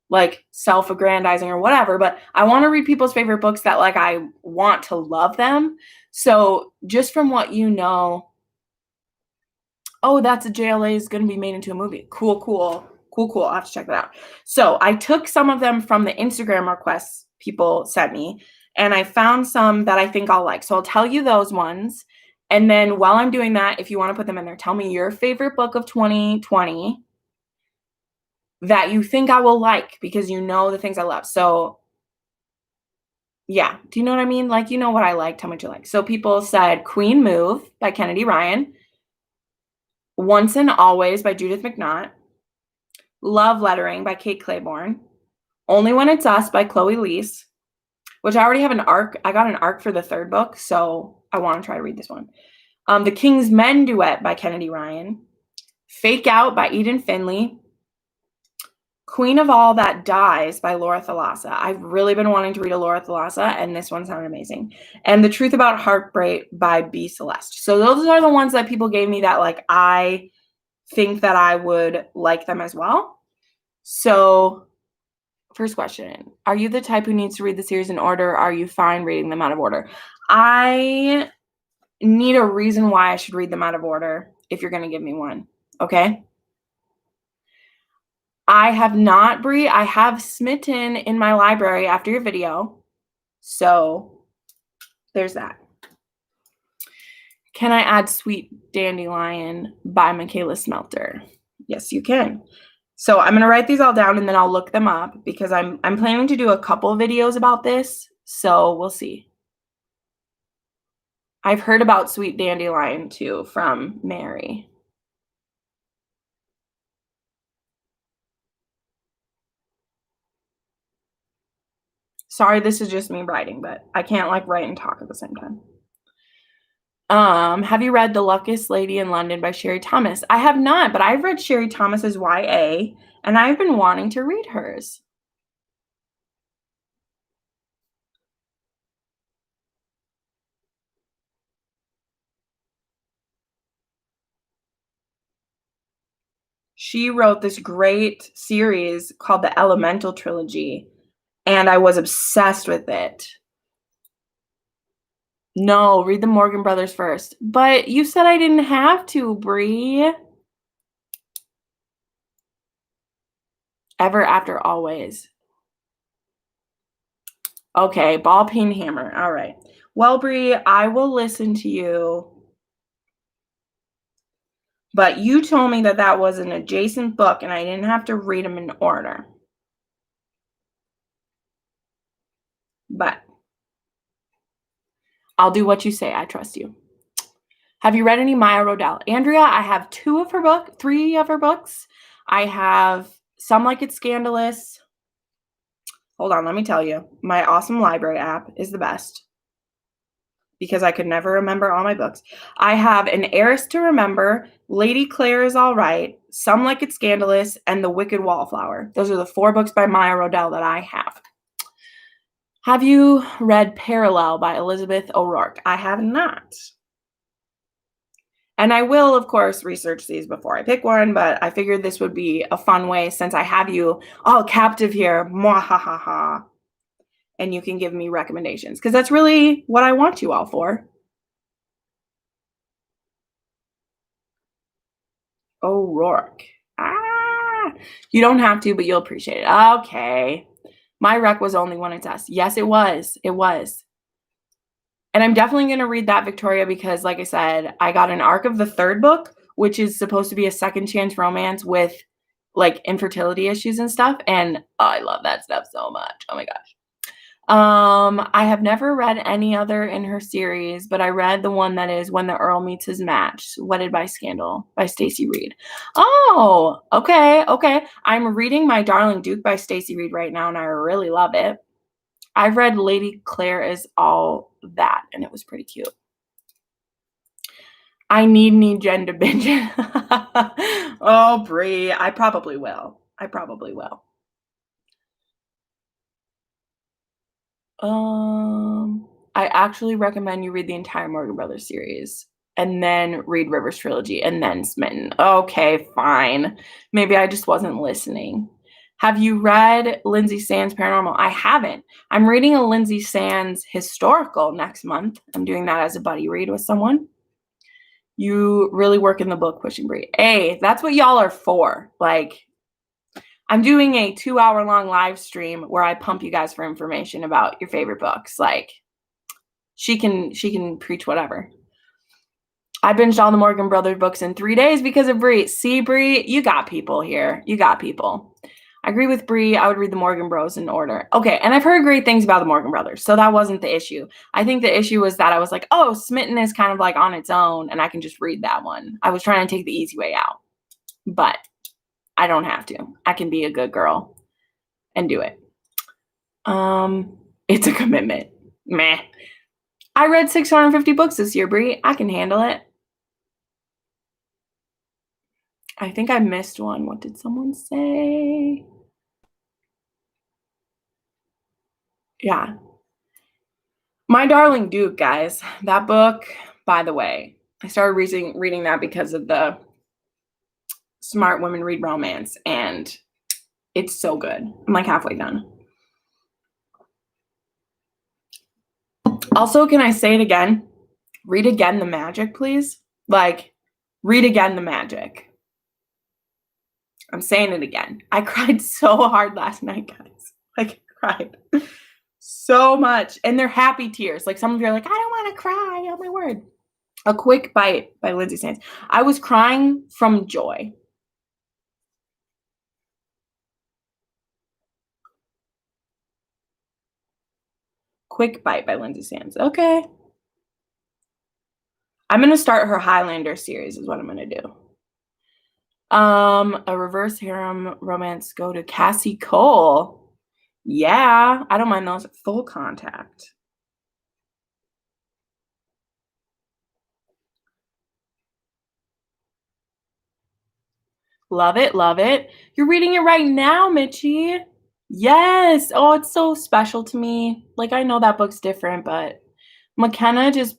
like self-aggrandizing or whatever, but I want to read people's favorite books that like I want to love them. So just from what you know, oh, that's a JLA is going to be made into a movie. Cool. I'll have to check that out. So I took some of them from the Instagram requests people sent me, and I found some that I think I'll like. So I'll tell you those ones. And then while I'm doing that, if you want to put them in there, tell me your favorite book of 2020 that you think I will like because you know the things I love. So yeah, do you know what I mean? Like, you know what I like, tell me what you like. So people said Queen Move by Kennedy Ryan, Once and Always by Judith McNaught, Love Lettering by Kate Claiborne, Only When It's Us by Chloe Leese, which I already have an arc. I got an arc for the third book, so I want to try to read this one. The King's Men Duet by Kennedy Ryan, Fake Out by Eden Finley, Queen of All That Dies by Laura Thalassa. I've really been wanting to read a Laura Thalassa, and this one sounded amazing. And The Truth About Heartbreak by B. Celeste. So those are the ones that people gave me that like I think that I would like them as well. So first question, are you the type who needs to read the series in order? Or are you fine reading them out of order? I need a reason why I should read them out of order if you're going to give me one. Okay. I have not, Brie. I have Smitten in my library after your video. So there's that. Can I add Sweet Dandelion by Michaela Smelter? Yes, you can. So I'm going to write these all down and then I'll look them up because I'm planning to do a couple videos about this. So we'll see. I've heard about Sweet Dandelion too from Mary. Sorry, this is just me writing, but I can't like write and talk at the same time. Have you read The Luckiest Lady in London by Sherry Thomas? I have not, but I've read Sherry Thomas's YA, and I've been wanting to read hers. She wrote this great series called the Elemental Trilogy, and I was obsessed with it. No, read the Morgan Brothers first. But you said I didn't have to, Brie. Ever After Always. Okay, ball peen hammer. All right. Well, Bree, I will listen to you. But you told me that that was an adjacent book and I didn't have to read them in order. But I'll do what you say. I trust you. Have you read any Maya Rodell? Andrea, I have 3 of her books. I have Some Like It Scandalous. Hold on, let me tell you. My awesome library app is the best because I could never remember all my books. I have An Heiress to Remember, Lady Clare is All Right, Some Like It Scandalous, and The Wicked Wallflower. Those are the 4 books by Maya Rodell that I have. Have you read Parallel by Elizabeth O'Rourke? I have not. And I will, of course, research these before I pick one, but I figured this would be a fun way since I have you all captive here. Mwahaha. And you can give me recommendations because that's really what I want you all for. O'Rourke. You don't have to, but you'll appreciate it. Okay. My rec was only one test. Yes, it was. It was. And I'm definitely going to read that, Victoria, because like I said, I got an arc of the 3rd book, which is supposed to be a second chance romance with like infertility issues and stuff. And I love that stuff so much. Oh my gosh. I have never read any other in her series, but I read the one that is When the Earl Meets His Match, Wedded by Scandal by Stacey Reid. Oh, okay. I'm reading My Darling Duke by Stacey Reid right now, and I really love it. I've read Lady Clare is All That, and it was pretty cute. I need Jenn to binge it. Oh, Brie, I probably will. I actually recommend you read the entire Morgan Brothers series and then read Rivers Trilogy and then Smitten. Okay, fine. Maybe I just wasn't listening. Have you read Lindsay Sands Paranormal? I haven't. I'm reading a Lindsay Sands historical next month. I'm doing that as a buddy read with someone. You really work in the book pushing, Brie. Hey, that's what y'all are for. Like, I'm doing a 2-hour-long live stream where I pump you guys for information about your favorite books. Like, she can preach whatever. I binged all the Morgan Brothers books in 3 days because of Brie. See, Brie, you got people here. You got people. I agree with Brie. I would read the Morgan Bros in order. Okay, and I've heard great things about the Morgan Brothers, so that wasn't the issue. I think the issue was that I was like, oh, Smitten is kind of like on its own, and I can just read that one. I was trying to take the easy way out, but I don't have to. I can be a good girl and do it. It's a commitment. Meh. I read 650 books this year, Brie. I can handle it. I think I missed one. What did someone say? Yeah. My Darling Duke, guys. That book, by the way, I started reading that because of the Smart Women Read Romance, and it's so good. I'm like halfway done. Also, can I say it again? Read again the magic, please. Like, read again the magic. I'm saying it again. I cried so hard last night, guys. Like, I cried so much. And they're happy tears. Like, some of you are like, I don't want to cry. Oh, my word. A Quick Bite by Lindsay Sands. I was crying from joy. Quick Bite by Lindsay Sands. Okay. I'm going to start her Highlander series is what I'm going to do. A reverse harem romance, go to Cassie Cole. Yeah, I don't mind those. Full Contact. Love it, love it. You're reading it right now, Mitchie. Yes. Oh, it's so special to me. Like, I know that book's different, but McKenna just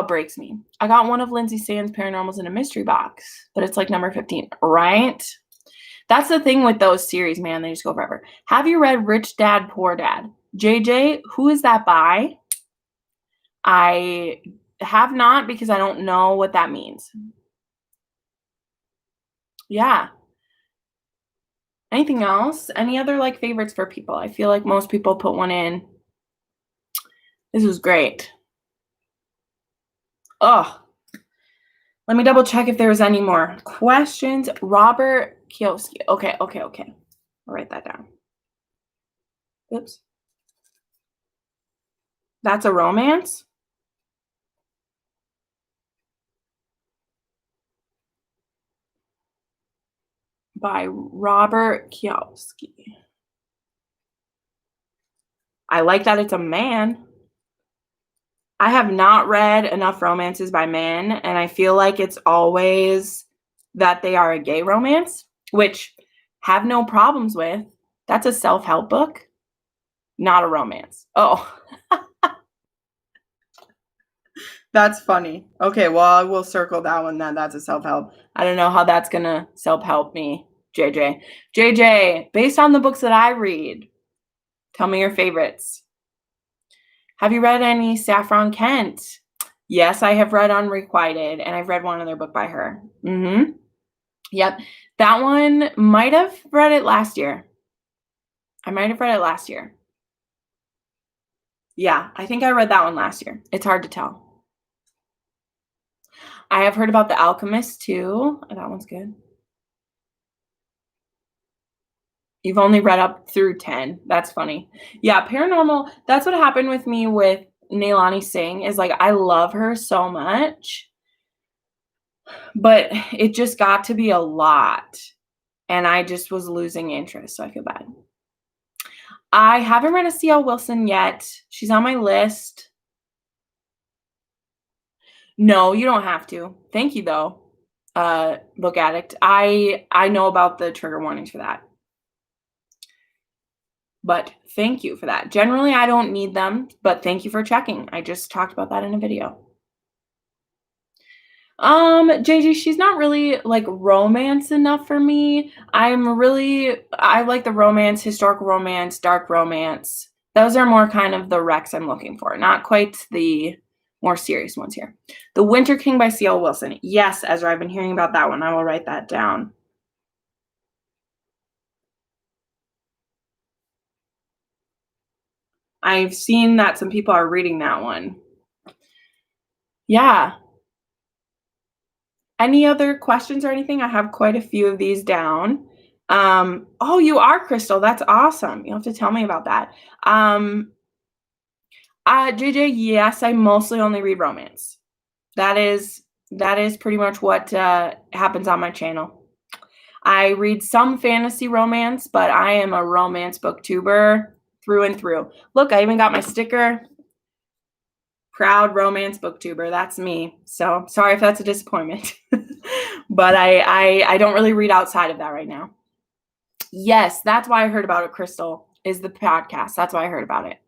breaks me. I got one of Lindsay Sands' Paranormals in a mystery box, but it's like number 15, right? That's the thing with those series, man. They just go forever. Have you read Rich Dad, Poor Dad? JJ, who is that by? I have not because I don't know what that means. Yeah. Anything else? Any other like favorites for people? I feel like most people put one in. This was great. Oh, let me double check if there's any more questions. Robert Kioski. Okay. I'll write that down. Oops. That's a romance? By Robert Kioski. I like that it's a man. I have not read enough romances by men, and I feel like it's always that they are a gay romance, which have no problems with. That's a self-help book, not a romance. Oh, that's funny. Okay, well, I will circle that one then. That's a self-help. I don't know how that's going to self-help me, JJ. JJ, based on the books that I read, tell me your favorites. Have you read any Saffron Kent? Yes, I have read Unrequited, and I've read one other book by her. Yep. That one might have read it last year. I might have read it last year. Yeah, I think I read that one last year. It's hard to tell. I have heard about The Alchemist too. That one's good. You've only read up through 10. That's funny. Yeah, paranormal. That's what happened with me with Neilani Singh is like I love her so much, but it just got to be a lot, and I just was losing interest, so I feel bad. I haven't read a C.L. Wilson yet. She's on my list. No, you don't have to. Thank you, though, Book Addict. I know about the trigger warnings for that. But thank you for that. Generally, I don't need them, but thank you for checking. I just talked about that in a video. JJ, she's not really like romance enough for me. I like the romance, historical romance, dark romance. Those are more kind of the recs I'm looking for, not quite the more serious ones here. The Winter King by C.L. Wilson. Yes, Ezra, I've been hearing about that one. I will write that down. I've seen that some people are reading that one. Yeah. Any other questions or anything? I have quite a few of these down. Oh, you are Crystal. That's awesome. You'll have to tell me about that. JJ, yes, I mostly only read romance. That is pretty much what happens on my channel. I read some fantasy romance, but I am a romance booktuber through and through. Look, I even got my sticker. Proud romance booktuber. That's me. So sorry if that's a disappointment. But I don't really read outside of that right now. Yes, that's why I heard about it, Crystal, is the podcast. That's why I heard about it.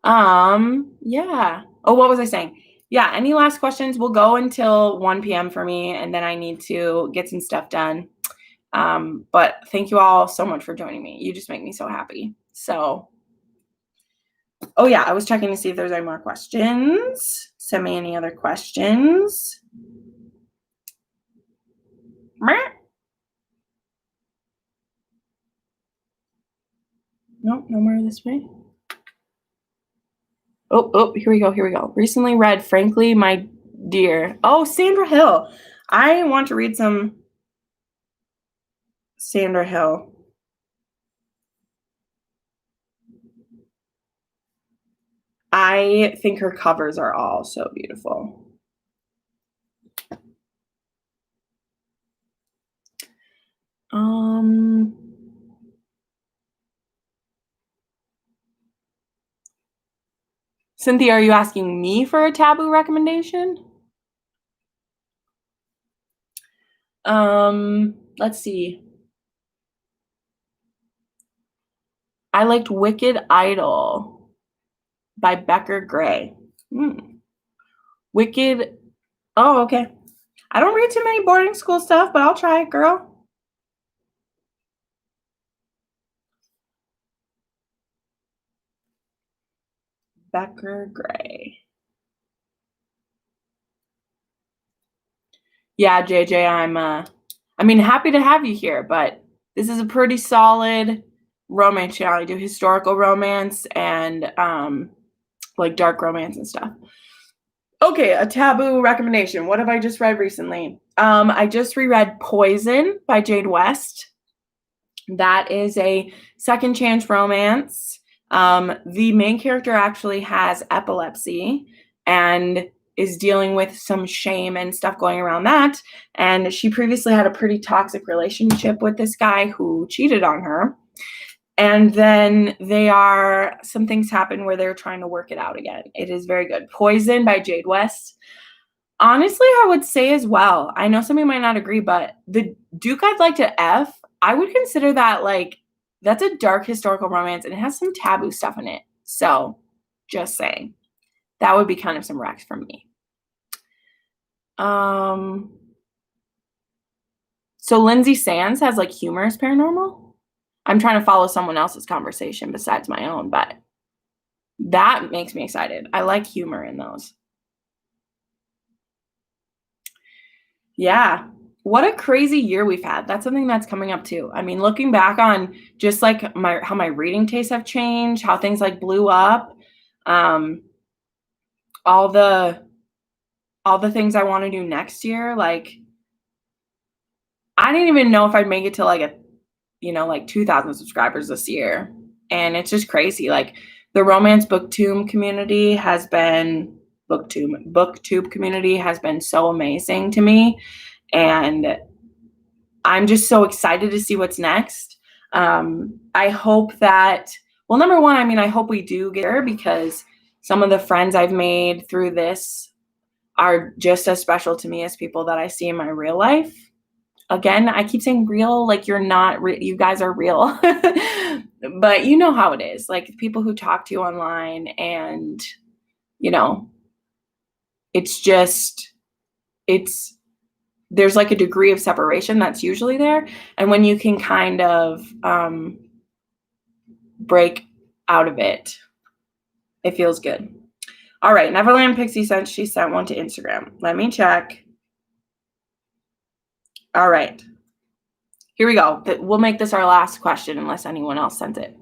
Yeah. Oh, what was I saying? Yeah, any last questions? We'll go until 1 p.m. for me, and then I need to get some stuff done. But thank you all so much for joining me. You just make me so happy. So, oh yeah, I was checking to see if there's any more questions. Send me any other questions. Nope, no more this way. Oh, here we go. Recently read Frankly, My Dear. Oh, Sandra Hill. I want to read some Sandra Hill. I think her covers are all so beautiful. Cynthia, are you asking me for a taboo recommendation? Let's see. I liked Wicked Idol by Becker Gray. Wicked. Oh, okay. I don't read too many boarding school stuff, but I'll try it, girl. Becker Gray. Yeah, JJ, I'm happy to have you here, but This is a pretty solid romance channel. I do historical romance and like dark romance and stuff. Okay, a taboo recommendation. What have I just read recently? I just reread Poison by Jade West. That is a second chance romance. The main character actually has epilepsy and is dealing with some shame and stuff going around that. And she previously had a pretty toxic relationship with this guy who cheated on her. And then some things happen where they're trying to work it out again. It is very good. Poison by Jade West. Honestly, I would say as well. I know some of you might not agree, but The Duke I'd Like to F, I would consider that like, that's a dark historical romance and it has some taboo stuff in it. So just saying. That would be kind of some recs from me. So Lindsay Sands has like humorous paranormal. I'm trying to follow someone else's conversation besides my own, but that makes me excited. I like humor in those. Yeah. What a crazy year we've had. That's something that's coming up too. I mean, looking back on just like how my reading tastes have changed, how things like blew up, all the things I want to do next year. Like, I didn't even know if I'd make it to like 2,000 subscribers this year. And it's just crazy. Like the romance booktube community has been so amazing to me. And I'm just so excited to see what's next. I hope that, well, number one, I mean, I hope we do get there because some of the friends I've made through this are just as special to me as people that I see in my real life. Again, I keep saying real, like you're not you guys are real. But you know how it is. Like people who talk to you online and, there's like a degree of separation that's usually there. And when you can kind of break out of it, it feels good. All right, Neverland Pixie said she sent one to Instagram. Let me check. All right. Here we go. We'll make this our last question unless anyone else sent it.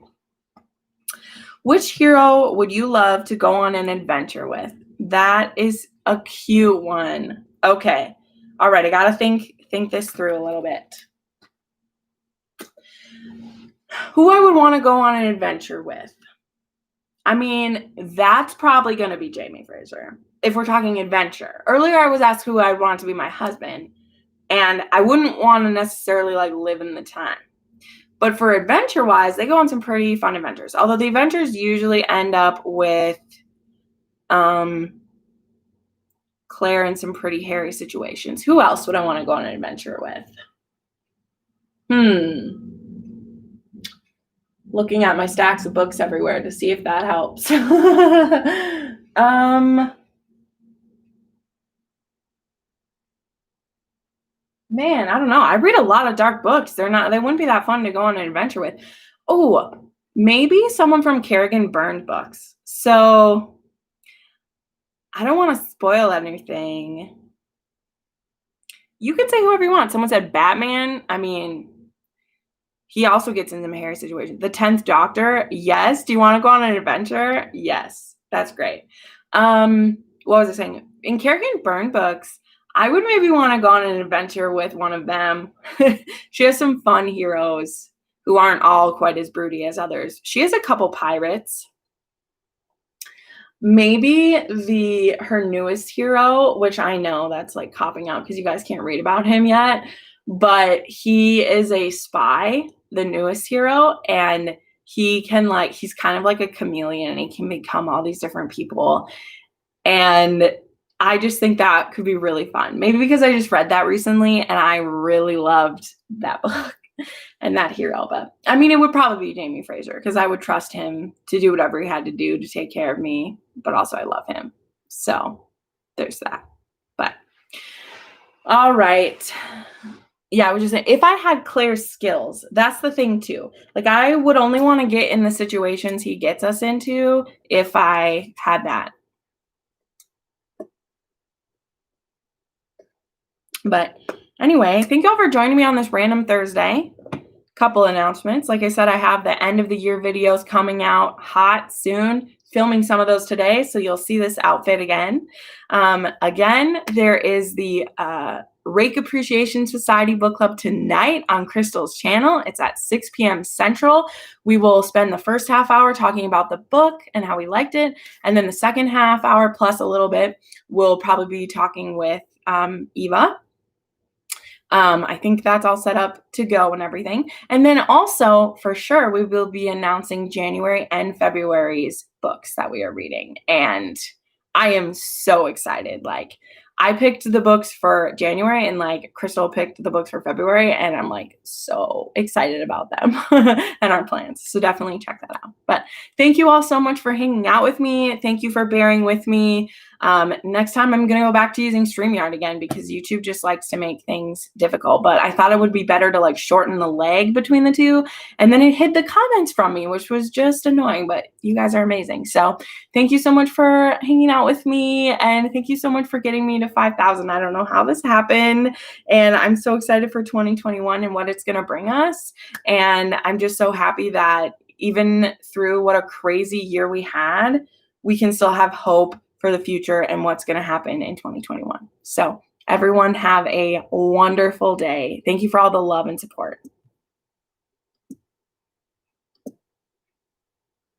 Which hero would you love to go on an adventure with? That is a cute one. Okay. All right. I got to think this through a little bit. Who I would want to go on an adventure with? I mean, that's probably going to be Jamie Fraser if we're talking adventure. Earlier, I was asked who I'd want to be my husband. And I wouldn't want to necessarily like live in the time. But for adventure-wise, they go on some pretty fun adventures. Although the adventures usually end up with Claire in some pretty hairy situations. Who else would I want to go on an adventure with? Looking at my stacks of books everywhere to see if that helps. Man, I don't know. I read a lot of dark books. They wouldn't be that fun to go on an adventure with. Oh, maybe someone from Kerrigan Byrne books. So I don't want to spoil anything. You could say whoever you want. Someone said Batman. I mean, he also gets into some hairy situations. The 10th Doctor. Yes. Do you want to go on an adventure? Yes. That's great. What was I saying? In Kerrigan Byrne books, I would maybe want to go on an adventure with one of them. She has some fun heroes who aren't all quite as broody as others. She has a couple pirates. Maybe her newest hero, which I know that's like copping out because you guys can't read about him yet, but he is a spy, the newest hero, and he's kind of like a chameleon and he can become all these different people. And I just think that could be really fun. Maybe because I just read that recently and I really loved that book and that hero. But I mean, it would probably be Jamie Fraser because I would trust him to do whatever he had to do to take care of me. But also I love him. So there's that. But all right. Yeah, I was just saying, if I had Claire's skills, that's the thing too. Like I would only want to get in the situations he gets us into if I had that. But anyway, thank y'all for joining me on this random Thursday. couple announcements. Like I said, I have the end of the year videos coming out hot soon, filming some of those today, so you'll see this outfit again. Again, there is the Rake Appreciation Society Book Club tonight on Crystal's channel. It's at 6 p.m. Central. We will spend the first half hour talking about the book and how we liked it, and then the second half hour plus a little bit, we'll probably be talking with Eva. I think that's all set up to go and everything. And then also, for sure, we will be announcing January and February's books that we are reading. And I am so excited. Like, I picked the books for January and like Crystal picked the books for February, and I'm like so excited about them and our plans. So definitely check that out. But thank you all so much for hanging out with me. Thank you for bearing with me. Next time I'm going to go back to using StreamYard again because YouTube just likes to make things difficult. But I thought it would be better to like shorten the leg between the two. And then it hid the comments from me, which was just annoying. But you guys are amazing. So thank you so much for hanging out with me. And thank you so much for getting me to 5,000. I don't know how this happened. And I'm so excited for 2021 and what it's going to bring us. And I'm just so happy that even through what a crazy year we had, we can still have hope for the future and what's going to happen in 2021. So everyone have a wonderful day. Thank you for all the love and support.